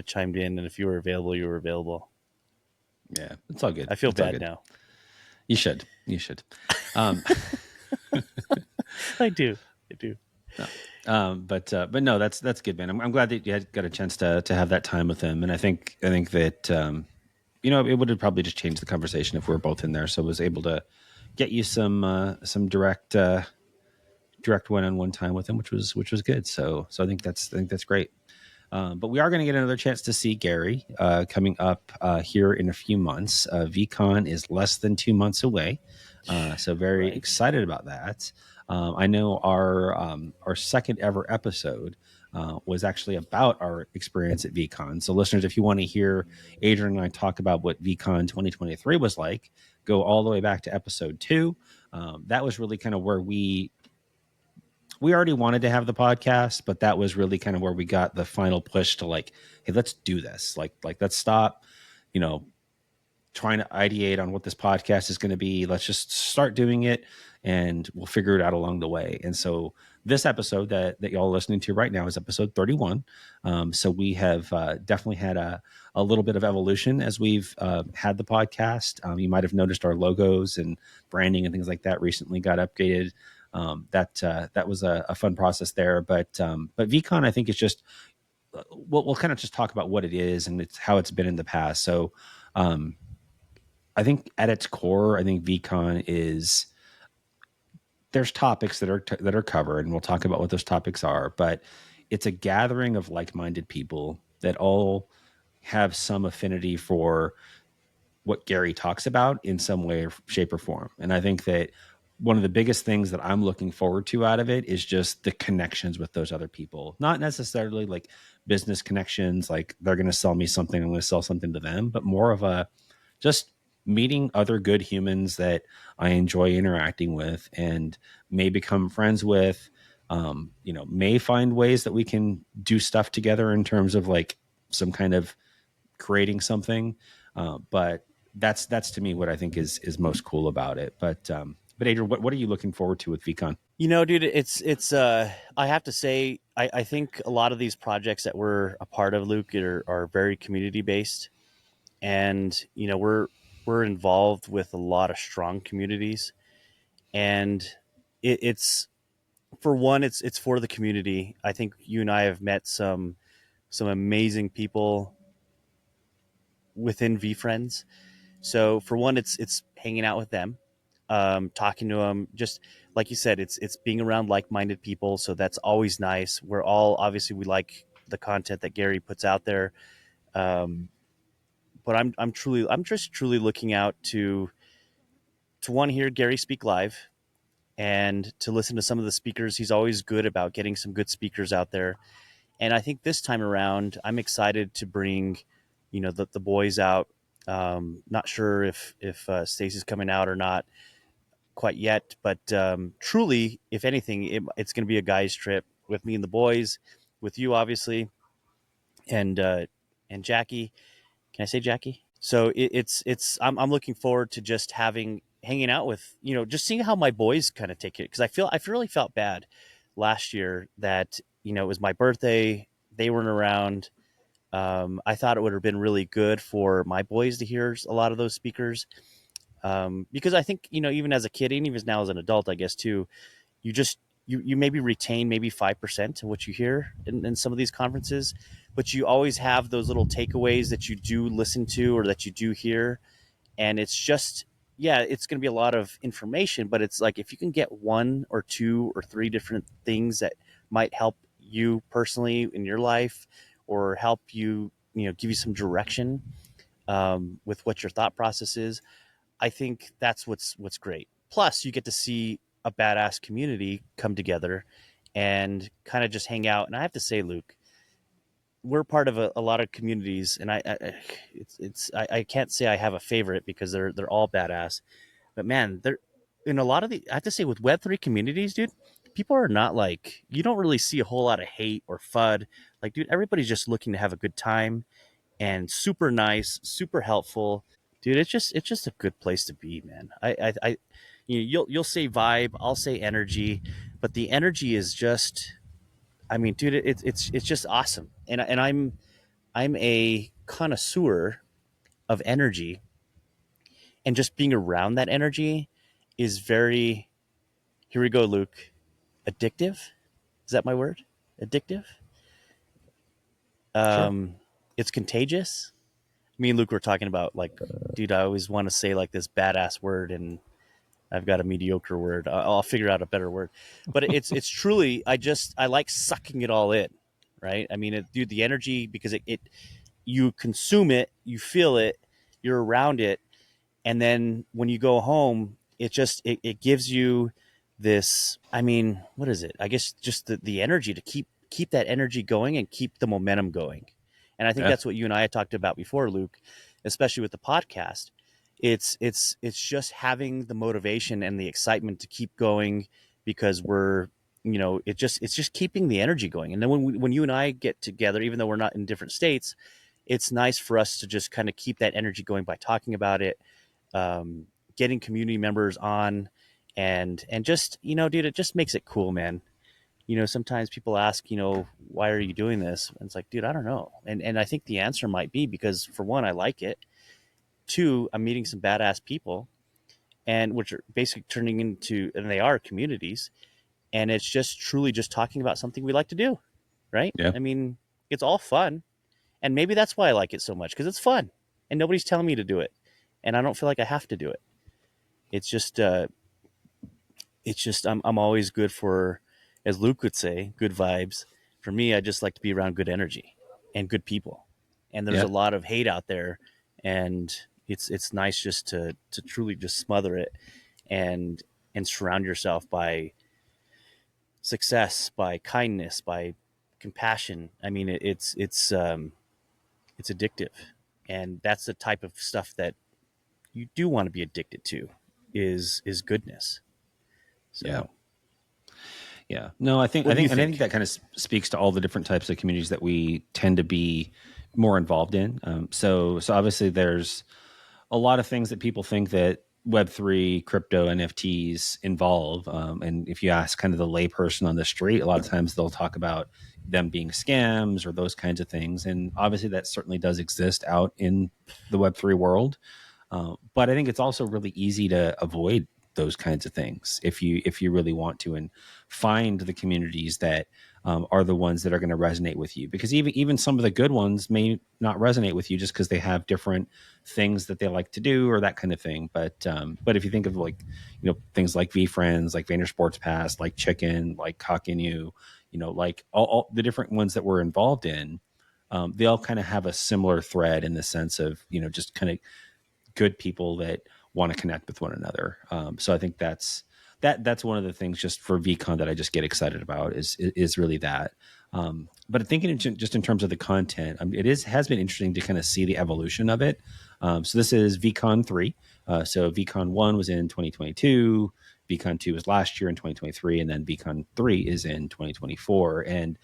chimed in, and if you were available, you were available. Yeah, it's all good. I feel it's bad now. You should. I do. No. But no, that's good, man. I'm glad that you got a chance to have that time with him, and I think that it would have probably just changed the conversation if we were both in there. So I was able to get you some direct one-on-one time with him, which was good. So I think that's great. But we are going to get another chance to see Gary coming up here in a few months. VeeCon is less than 2 months away, so very Right. excited about that. I know our second ever episode was actually about our experience at VeeCon. So listeners, if you want to hear Adrian and I talk about what VeeCon 2023 was like, go all the way back to episode 2. That was really kind of where we already wanted to have the podcast, but that was really kind of where we got the final push to like, hey, let's do this. Like let's stop, trying to ideate on what this podcast is going to be. Let's just start doing it, and we'll figure it out along the way. And so this episode that y'all are listening to right now is episode 31. So we have definitely had a little bit of evolution as we've had the podcast. You might have noticed our logos and branding and things like that recently got updated. That was a fun process there, but VeeCon, I think, is just we'll kind of just talk about what it is and it's how it's been in the past. So I think at its core, I think VeeCon is, there's topics that are covered, and we'll talk about what those topics are, but it's a gathering of like-minded people that all have some affinity for what Gary talks about in some way, shape, or form. And I think that one of the biggest things that I'm looking forward to out of it is just the connections with those other people. Not necessarily like business connections, like they're going to sell me something, I'm going to sell something to them, but more of a just meeting other good humans that I enjoy interacting with and may become friends with, may find ways that we can do stuff together in terms of like some kind of creating something. But that's to me what I think is most cool about it. But Adrian, what are you looking forward to with VeeCon? Dude, it's I have to say, I think a lot of these projects that we're a part of, Luke, are very community based, and we're involved with a lot of strong communities, and it's for one, it's for the community. I think you and I have met some amazing people within VeeFriends. So for one, it's hanging out with them, talking to them, just like you said, it's being around like-minded people. So that's always nice. We're all, obviously, we like the content that Gary puts out there. but I'm just truly looking out to one, hear Gary speak live, and to listen to some of the speakers. He's always good about getting some good speakers out there. And I think this time around, I'm excited to bring, the boys out. Not sure if Stacey's coming out or not quite yet, but truly, if anything, it's going to be a guys' trip with me and the boys, with you obviously, and Jackie. Can I say Jackie? So I'm looking forward to just hanging out with, just seeing how my boys kind of take it, because I really felt bad last year that it was my birthday, they weren't around. I thought it would have been really good for my boys to hear a lot of those speakers, because I think even as a kid, and even now as an adult, I guess too, you just you maybe retain maybe 5% of what you hear in some of these conferences, but you always have those little takeaways that you do listen to or that you do hear, and it's just, yeah, it's going to be a lot of information, but it's like if you can get one or two or three different things that might help you personally in your life, or help you, give you some direction with what your thought process is, I think that's what's great. Plus, you get to see a badass community come together and kind of just hang out. And I have to say, Luke, we're part of a lot of communities, and I can't say I have a favorite because they're all badass. But man, they're in a lot of I have to say, with Web3 communities, dude, people are not like, you don't really see a whole lot of hate or FUD. Like, dude, everybody's just looking to have a good time and super nice, super helpful. Dude, it's just a good place to be, man. You'll say vibe, I'll say energy, but the energy is just, I mean, dude, it's just awesome. And I'm a connoisseur of energy, and just being around that energy is very, here we go, Luke, addictive. Is that my word? Addictive? Sure. It's contagious. Me and Luke were talking about, like, dude, I always want to say like this badass word, and I've got a mediocre word. I'll figure out a better word, but it's truly, I like sucking it all in, right? I mean, dude, the energy, because it you consume it, you feel it, you're around it, and then when you go home, it gives you this. I mean, what is it? I guess just the energy to keep that energy going and keep the momentum going. And I think that's what you and I had talked about before, Luke, especially with the podcast. It's just having the motivation and the excitement to keep going, because we're, it's just keeping the energy going. And then when you and I get together, even though we're not in different states, it's nice for us to just kind of keep that energy going by talking about it, getting community members on, and just, dude, it just makes it cool, man. Sometimes people ask, why are you doing this? And it's like, dude, I don't know. And I think the answer might be because, for one, I like it. Two, I'm meeting some badass people, and which are basically turning into, and they are, communities. And it's just truly just talking about something we like to do, right? Yeah. I mean, it's all fun. And maybe that's why I like it so much, because it's fun and nobody's telling me to do it. And I don't feel like I have to do it. It's just, I'm always good for, as Luke would say, good vibes. For me, I just like to be around good energy and good people. And there's Yeah. a lot of hate out there, and it's nice just to truly just smother it, and surround yourself by success, by kindness, by compassion. I mean, it's addictive, and that's the type of stuff that you do want to be addicted to, is goodness. So Yeah. Yeah. No, I think What I do you think and I think? think that kind of speaks to all the different types of communities that we tend to be more involved in. So obviously there's a lot of things that people think that Web3, crypto, NFTs involve. And if you ask kind of the layperson on the street, a lot of times they'll talk about them being scams or those kinds of things. And obviously that certainly does exist out in the Web3 world. But I think it's also really easy to avoid those kinds of things if you really want to, and find the communities that are the ones that are going to resonate with you, because even some of the good ones may not resonate with you just because they have different things that they like to do or that kind of thing. But if you think of, like, things like VeeFriends, like Vayner Sports Pass, like Chicken, like Cock and You, like all the different ones that we're involved in, they all kind of have a similar thread in the sense of, just kind of good people that want to connect with one another. So I think that's one of the things just for VeeCon that I just get excited about is really that. But thinking just in terms of the content, it has been interesting to kind of see the evolution of it. So this is VeeCon 3. So VeeCon 1 was in 2022. VeeCon 2 was last year in 2023, and then VeeCon 3 is in 2024. And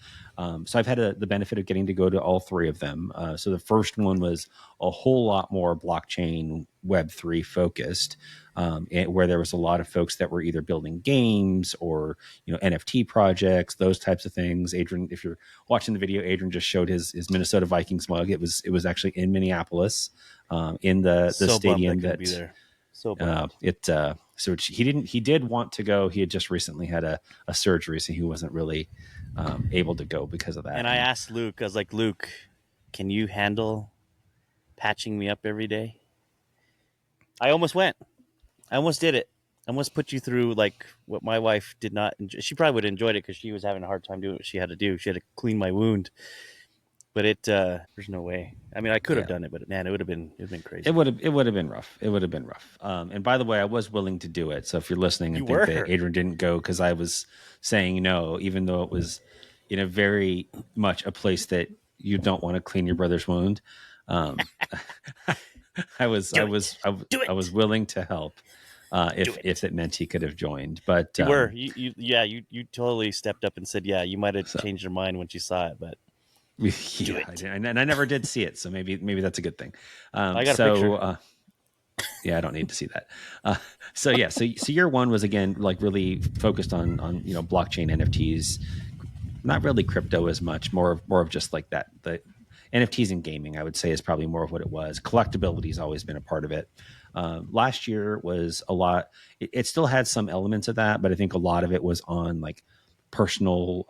so I've had the benefit of getting to go to all three of them. So the first one was a whole lot more blockchain Web3 focused, where there was a lot of folks that were either building games or NFT projects, those types of things. Adrian, if you're watching the video, Adrian just showed his Minnesota Vikings mug. It was actually in Minneapolis, in the stadium that. Be there. So bummed. So he did want to go. He had just recently had a surgery, so he wasn't really able to go because of that. And I asked Luke, I was like, Luke, can you handle patching me up every day? I almost went. I almost did it. I almost put you through like what my wife did not enjoy. She probably would have enjoyed it because she was having a hard time doing what she had to do. She had to clean my wound. But there's no way. I mean, I could have done it, but man, it would have been crazy. It would have been rough. It would have been rough. And by the way, I was willing to do it. So if you're listening and think that Adrian didn't go because I was saying no, even though it was in a very much a place that you don't want to clean your brother's wound, I was willing to help if it meant he could have joined. But you totally stepped up and said, yeah, you might have changed your mind when you saw it, but. And I never did see it, so maybe that's a good thing. I got a picture. I don't need to see that. So year one was again like really focused on blockchain NFTs, not really crypto as much, more of just like that. The NFTs in gaming, I would say, is probably more of what it was. Collectability has always been a part of it. Last year was a lot. It still had some elements of that, but I think a lot of it was on like personal.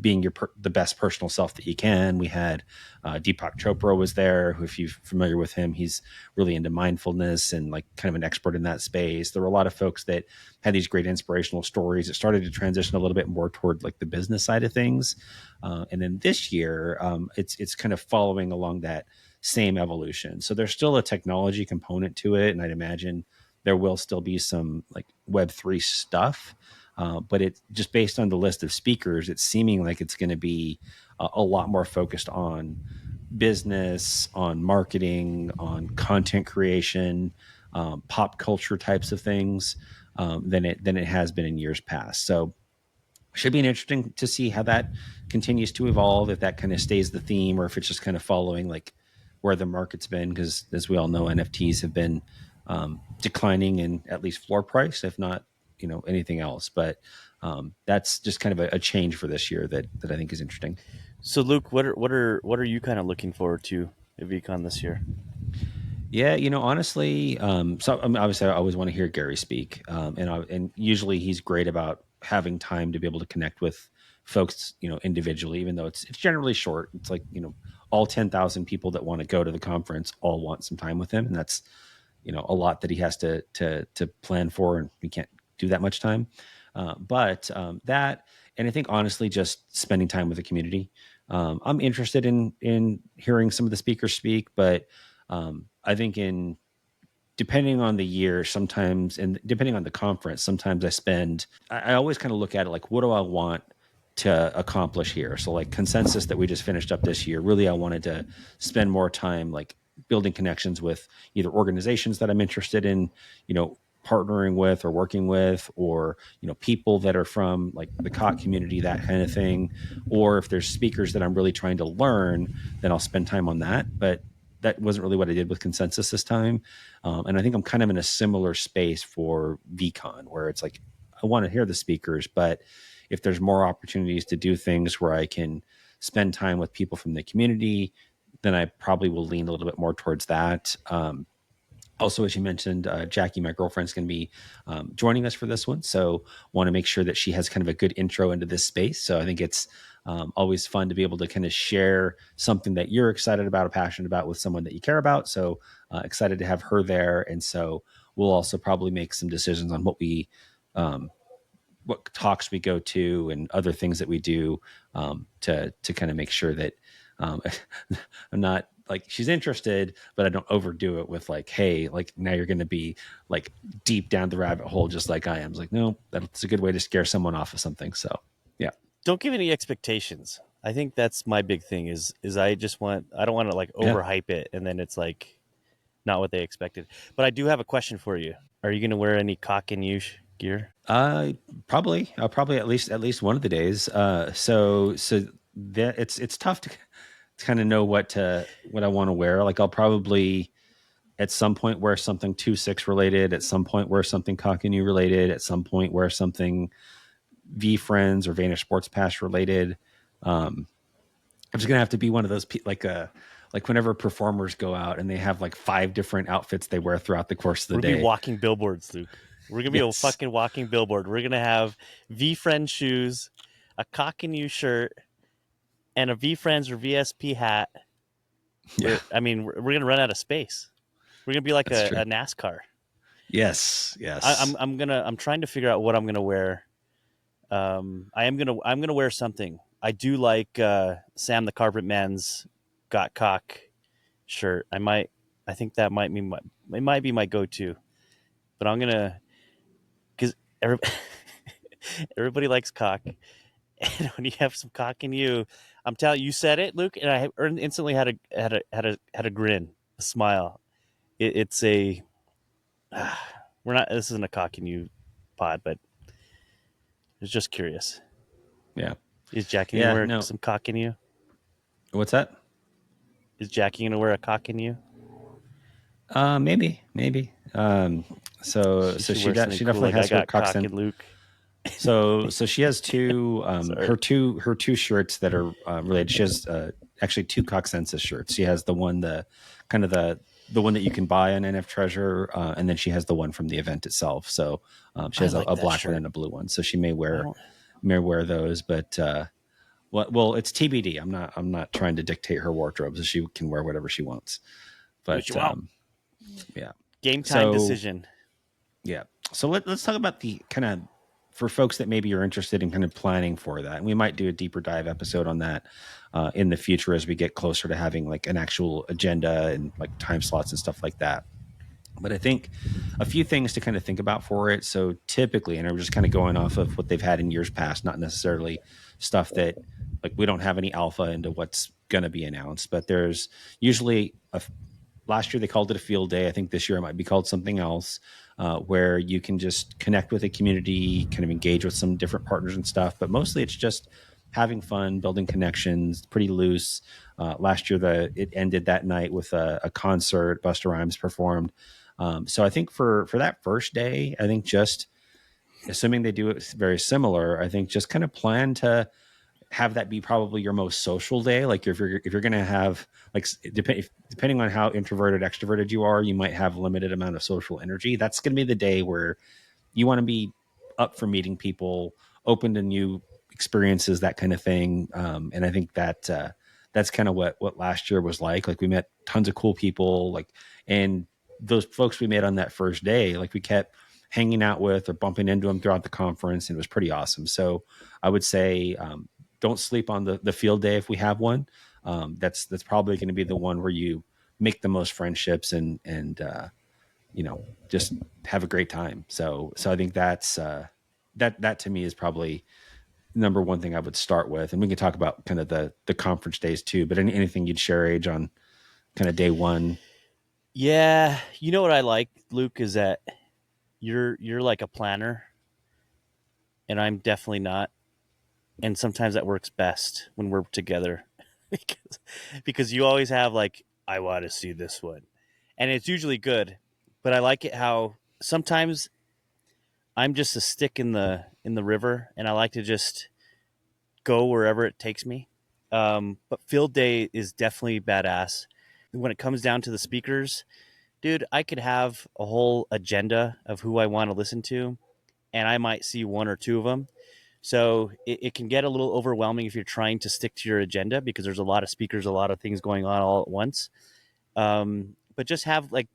Being the best personal self that you can. We had Deepak Chopra was there, who, if you're familiar with him, he's really into mindfulness and like kind of an expert in that space. There were a lot of folks that had these great inspirational stories. It started to transition a little bit more toward like the business side of things. And then this year, it's kind of following along that same evolution. So there's still a technology component to it. And I'd imagine there will still be some like Web3 stuff. But it just based on the list of speakers, it's seeming like it's going to be a lot more focused on business, on marketing, on content creation, pop culture types of things than it has been in years past. So should be interesting to see how that continues to evolve, if that kind of stays the theme or if it's just kind of following like where the market's been, because as we all know, NFTs have been declining in at least floor price, if not anything else. But that's just kind of a change for this year that I think is interesting. So Luke, what are you kind of looking forward to at VeeCon this year? Yeah, honestly, so obviously I always want to hear Gary speak, and usually he's great about having time to be able to connect with folks, individually, even though it's generally short. It's like, all 10,000 people that want to go to the conference all want some time with him, and that's a lot that he has to plan for, and we can't do that much time. But that, and I think honestly, just spending time with the community. I'm interested in hearing some of the speakers speak, but I think depending on the year, sometimes, and depending on the conference, sometimes I always kind of look at it like, what do I want to accomplish here? So like Consensus that we just finished up this year, really, I wanted to spend more time like building connections with either organizations that I'm interested in, partnering with or working with, or people that are from like the COT community, that kind of thing. Or if there's speakers that I'm really trying to learn, then I'll spend time on that. But that wasn't really what I did with Consensus this time. And I think I'm kind of in a similar space for VeeCon, where it's like I want to hear the speakers, but if there's more opportunities to do things where I can spend time with people from the community, then I probably will lean a little bit more towards that. Also, as you mentioned, Jackie, my girlfriend's going to be joining us for this one. So want to make sure that she has kind of a good intro into this space. So I think it's always fun to be able to kind of share something that you're excited about or passionate about with someone that you care about. So excited to have her there. And so we'll also probably make some decisions on what talks we go to and other things that we do to kind of make sure that Um, I'm not like, she's interested, but I don't overdo it with like, hey, like now you're going to be like deep down the rabbit hole just like I am. It's like, no, that's a good way to scare someone off of something. So yeah. Don't give any expectations. I think that's my big thing is I don't want to like overhype it and then it's like not what they expected. But I do have a question for you. Are you going to wear any cock and use gear? Probably. I'll probably at least one of the days. So that it's tough to kind of know what I want to wear. Like I'll probably at some point wear something 2-6 related, at some point wear something cock and you related, at some point wear something V Friends or Vayner Sports Pass related. I'm just gonna have to be one of those like whenever performers go out and they have like 5 different outfits they wear throughout the course of the We're day. gonna be walking billboards, Luke. We're gonna be a fucking walking billboard. We're gonna have V Friends shoes, a cock and you shirt, and a V Friends or VSP hat. Yeah. We're gonna run out of space. We're gonna be like a NASCAR. Yes. I'm trying to figure out what I'm gonna wear. I'm gonna wear something. I do like Sam the Carpet Man's Got Cock shirt. I think that might be my go-to. But I'm gonna, because everybody likes cock, and when you have some cock in you, I'm telling you, said it, Luke, and I instantly had a grin, a smile. It's a we're not. This isn't a cock in you pod, but I was just curious. Yeah. Is Jackie gonna wear some cock in you? What's that? Is Jackie gonna wear a cock in you? Maybe. So she definitely has her cocks in Luke. So she has two her two shirts that are related. She has actually 2 Coxensis shirts. She has the one the one that you can buy on NF Treasure, and then she has the one from the event itself. So she has a black one and a blue one. So she may wear those, but well, it's TBD. I'm not trying to dictate her wardrobe, so she can wear whatever she wants. But yeah, game time decision. Yeah. So let's talk about the kind of, for folks that maybe are interested in kind of planning for that. And we might do a deeper dive episode on that in the future as we get closer to having like an actual agenda and like time slots and stuff like that. But I think a few things to kind of think about for it. So typically, and I'm just kind of going off of what they've had in years past, not necessarily stuff that like we don't have any alpha into what's going to be announced, but there's usually last year they called it a field day. I think this year it might be called something else, where you can just connect with the community, kind of engage with some different partners and stuff. But mostly it's just having fun, building connections, pretty loose. Last year it ended that night with a concert. Busta Rhymes performed. So I think for that first day, I think just assuming they do it very similar, I think just kind of plan to have that be probably your most social day. Like if you're going to have like, depending on how introverted, extroverted you are, you might have a limited amount of social energy. That's going to be the day where you want to be up for meeting people, open to new experiences, that kind of thing. And I think that that's kind of what last year was like. Like we met tons of cool people, like, and those folks we met on that first day, like we kept hanging out with or bumping into them throughout the conference, and it was pretty awesome. So I would say, don't sleep on the field day if we have one. That's probably going to be the one where you make the most friendships and just have a great time. So I think that's that to me is probably number one thing I would start with. And we can talk about kind of the conference days too, but anything you'd share, Age, on kind of day one. Yeah. You know what I like, Luke, is that you're like a planner and I'm definitely not. And sometimes that works best when we're together because you always have like, I want to see this one, and it's usually good, but I like it how sometimes I'm just a stick in the river and I like to just go wherever it takes me. But field day is definitely badass. When it comes down to the speakers, dude, I could have a whole agenda of who I want to listen to, and I might see 1 or 2 of them. So it can get a little overwhelming if you're trying to stick to your agenda because there's a lot of speakers, a lot of things going on all at once. But just have like,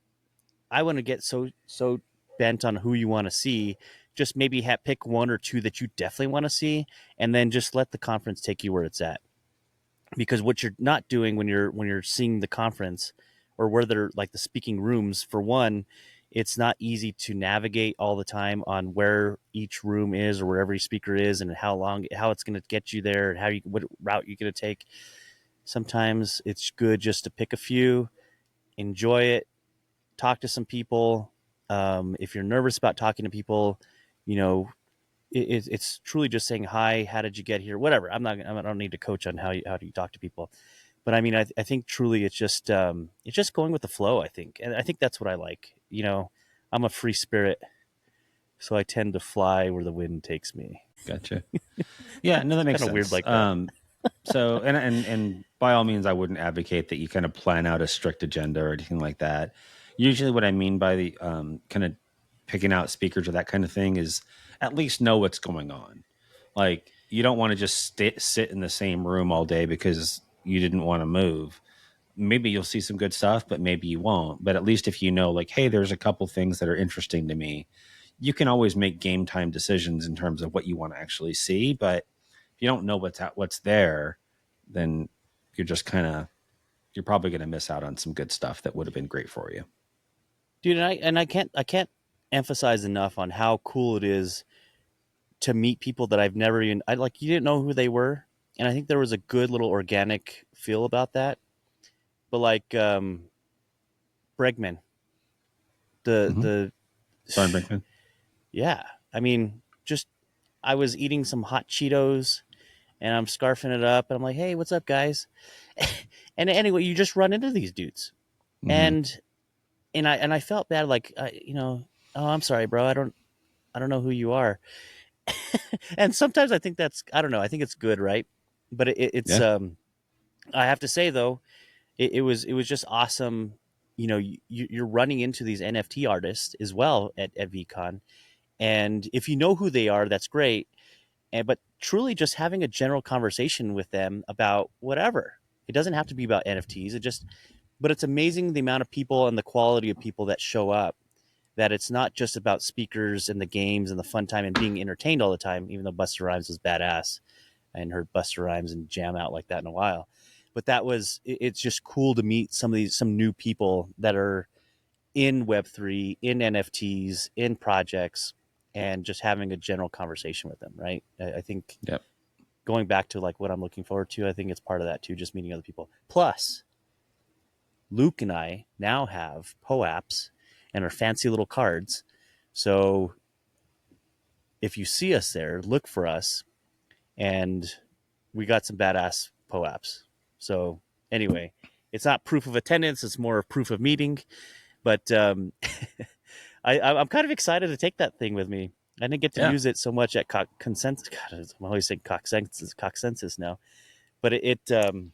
I want to get so bent on who you want to see. Just maybe pick 1 or 2 that you definitely want to see, and then just let the conference take you where it's at. because what you're not doing when you're seeing the conference or where they're like the speaking rooms, for one, it's not easy to navigate all the time on where each room is or where every speaker is and how it's going to get you there and what route you're going to take. Sometimes it's good just to pick a few, enjoy it, talk to some people. If you're nervous about talking to people, you know, it's truly just saying hi, how did you get here, whatever. I don't need to coach on how do you talk to people, but I mean, I think truly it's just going with the flow. I think, and I think that's what I like. You know, I'm a free spirit, so I tend to fly where the wind takes me. Gotcha. Yeah, no, that makes Kinda sense. weird like that. So, and by all means, I wouldn't advocate that you kind of plan out a strict agenda or anything like that. Usually, what I mean by the kind of picking out speakers or that kind of thing is at least know what's going on. Like, you don't want to just sit in the same room all day because you didn't want to move. Maybe you'll see some good stuff, but maybe you won't. But at least if you know, like, hey, there's a couple things that are interesting to me, you can always make game time decisions in terms of what you want to actually see. But if you don't know what's there, then you're just you're probably going to miss out on some good stuff that would have been great for you. Dude, and I can't emphasize enough on how cool it is to meet people that I've never even you didn't know who they were, and I think there was a good little organic feel about that. But like Bregman, the Brian Brinkman. Yeah, I mean, just I was eating some hot Cheetos and I'm scarfing it up, and I'm like, "Hey, what's up, guys?" And anyway, you just run into these dudes, Mm-hmm. and I felt bad, like, oh, I'm sorry, bro, I don't know who you are. And sometimes I think I don't know, I think it's good, right? But it's I have to say though, it was just awesome. You know, you're running into these NFT artists as well at VeeCon, and if you know who they are, that's great. But truly, just having a general conversation with them about whatever. It doesn't have to be about NFTs. But it's amazing the amount of people and the quality of people that show up. That it's not just about speakers and the games and the fun time and being entertained all the time. Even though Busta Rhymes was badass, I hadn't heard Busta Rhymes and jam out like that in a while. But it's just cool to meet some new people that are in Web3, in NFTs, in projects, and just having a general conversation with them, right? I think going back to like what I'm looking forward to, I think it's part of that too, just meeting other people. Plus, Luke and I now have POAPs and our fancy little cards. So if you see us there, look for us, and we got some badass POAPs. So anyway, it's not proof of attendance, it's more of proof of meeting. But I'm kind of excited to take that thing with me. I didn't get to use it so much at Consensus. God, I'm always saying Consensus now. But it's going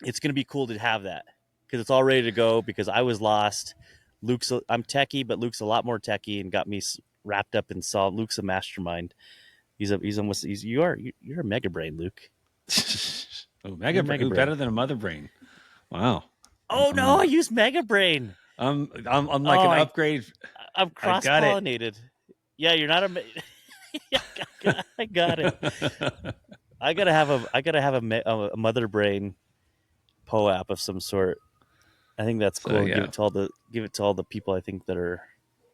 to be cool to have that because it's all ready to go. Because I was lost. I'm techie, but Luke's a lot more techie and got me wrapped up in solve. Luke's a mastermind. You're a mega brain, Luke. Oh, mega brain. Ooh, better than a mother brain. Wow. Oh no, I use mega brain. I'm like an upgrade. I'm cross pollinated. Yeah, you're not a. I got it. I gotta have a mother brain POAP of some sort. I think that's cool. Give it to all the people I think that are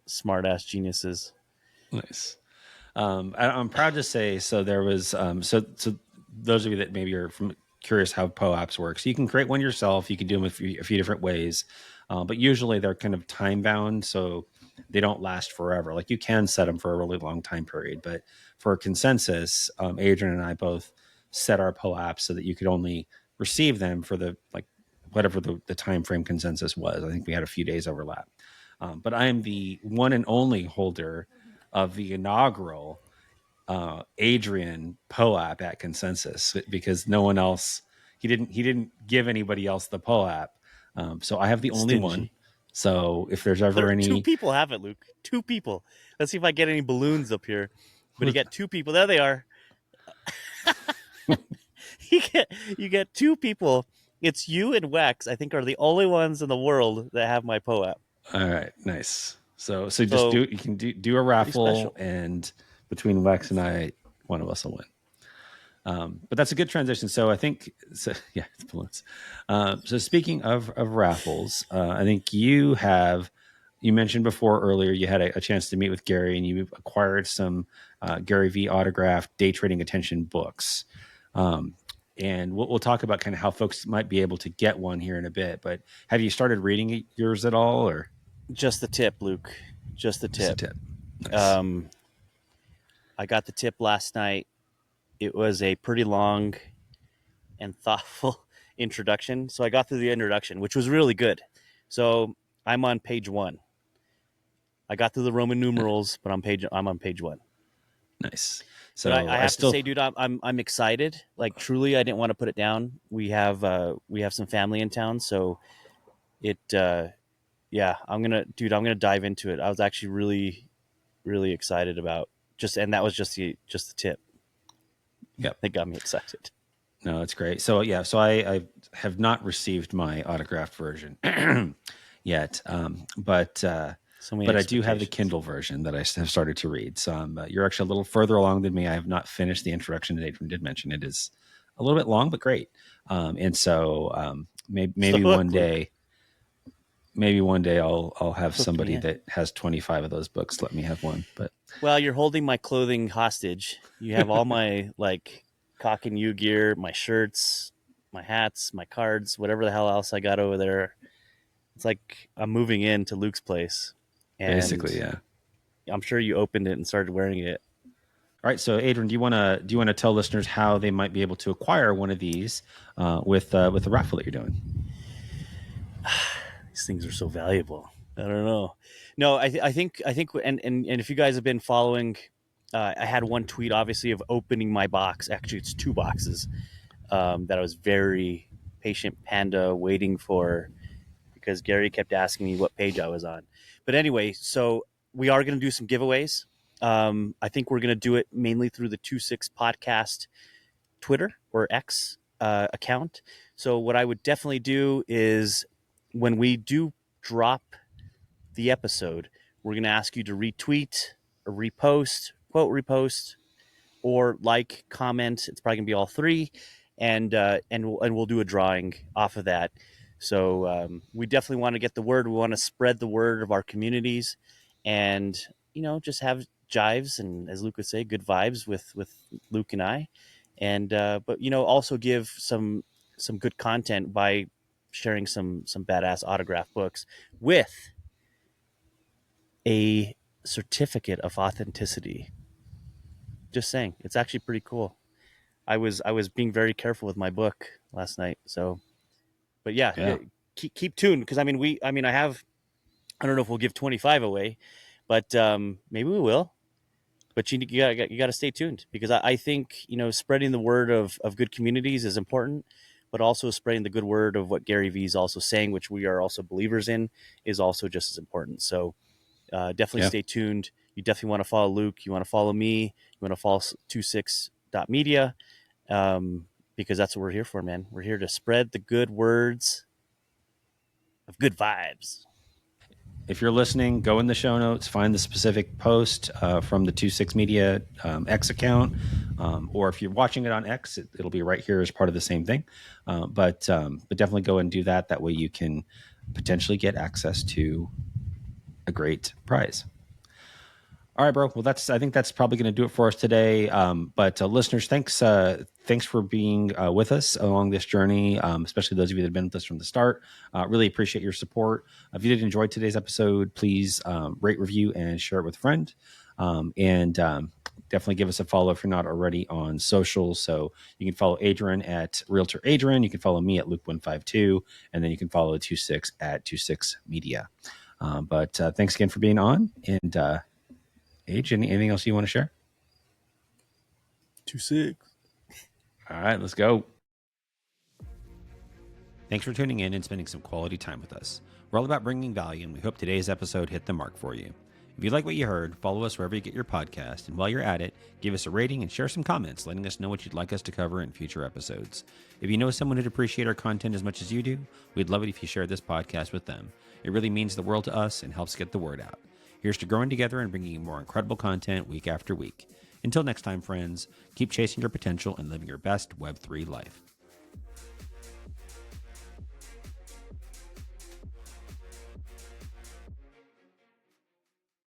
smart ass geniuses. Nice. I'm proud to say. So there was so those of you that maybe are curious how POAPs work. So you can create one yourself. You can do them a few different ways, but usually they're kind of time bound, so they don't last forever. Like you can set them for a really long time period, but for a Consensus, Adrian and I both set our POAPs so that you could only receive them for whatever the time frame Consensus was. I think we had a few days overlap, but I am the one and only holder of the inaugural Adrian POAP at Consensus because no one else, he didn't give anybody else the POAP. So I have the only one. So if there's ever any, 2 people have it, Luke. 2 people. Let's see if I get any balloons up here. But you got 2 people. There they are. you get 2 people. It's you and Wex, I think, are the only ones in the world that have my POAP. All right, nice. So you can do a raffle, and between Wex and I, one of us will win. But that's a good transition. So I think, so, yeah, it's balloons. So speaking of raffles, I think you mentioned before earlier, you had a chance to meet with Gary and you acquired some Gary Vee autographed day trading attention books. And we'll talk about kind of how folks might be able to get one here in a bit. But have you started reading yours at all, or Just the tip, Luke. Just the just a tip. tip? Nice. I got the tip last night. It was a pretty long and thoughtful introduction. So I got through the introduction, which was really good. So I'm on page 1. I got through the Roman numerals, but I'm on page 1. Nice. So But I have to say, dude, I'm excited. Like, truly, I didn't want to put it down. We have some family in town, so it yeah, I'm gonna dive into it. I was actually really, really excited about and that was just the tip. Yep. That got me excited. No, it's great. So yeah, so I have not received my autographed version yet, but I do have the Kindle version that I have started to read. So you're actually a little further along than me. I have not finished the introduction that Adrian did mention. It is a little bit long, but great. And so maybe one day. Maybe one day I'll have somebody that has 25 of those books let me have one. But well, you're holding my clothing hostage. You have all my like cock and you gear, my shirts, my hats, my cards, whatever the hell else I got over there. It's like I'm moving into Luke's place. And basically, yeah. I'm sure you opened it and started wearing it. All right, so Adrian, do you want to tell listeners how they might be able to acquire one of these with the raffle that you're doing? These things are so valuable. I don't know. No, I think, and if you guys have been following, I had one tweet, obviously, of opening my box. Actually, it's 2 boxes that I was very patient panda waiting for because Gary kept asking me what page I was on. But anyway, so we are going to do some giveaways. I think we're going to do it mainly through the 26 podcast Twitter or X account. So what I would definitely do is when we do drop the episode, we're going to ask you to retweet or repost, quote repost, or like, comment. It's probably going to be all 3, and we'll do a drawing off of that. So we definitely want to get the word. We want to spread the word of our communities, and just have jives and, as Luke would say, good vibes with Luke and I, and but also give some good content by sharing some badass autograph books with a certificate of authenticity. Just saying, it's actually pretty cool. I was being very careful with my book last night. So, but yeah. Keep tuned because I don't know if we'll give 25 away, but maybe we will. But you got to stay tuned because I think spreading the word of good communities is important, but also spreading the good word of what Gary Vee is also saying, which we are also believers in, is also just as important. So definitely stay tuned. You definitely want to follow Luke. You want to follow me. You want to follow 26.media because that's what we're here for, man. We're here to spread the good words of good vibes. If you're listening, go in the show notes, find the specific post from the 26 Media X account, or if you're watching it on X, it'll be right here as part of the same thing. But definitely go and do that. That way you can potentially get access to a great prize. All right, bro. Well, I think that's probably going to do it for us today. But listeners, thanks for being with us along this journey, especially those of you that have been with us from the start. Really appreciate your support. If you did enjoy today's episode, please rate, review, and share it with a friend. And definitely give us a follow if you're not already on social. So you can follow Adrian at Realtor Adrian. You can follow me at Luke152, and then you can follow 26 at 26 Media. But thanks again for being on. And Age, anything else you want to share? 26. All right, let's go. Thanks for tuning in and spending some quality time with us. We're all about bringing value, and we hope today's episode hit the mark for you. If you like what you heard, follow us wherever you get your podcast, and while you're at it, give us a rating and share some comments letting us know what you'd like us to cover in future episodes. If you know someone who'd appreciate our content as much as you do, we'd love it if you shared this podcast with them. It really means the world to us and helps get the word out. Here's to growing together and bringing you more incredible content week after week. Until next time, friends, keep chasing your potential and living your best Web3 life.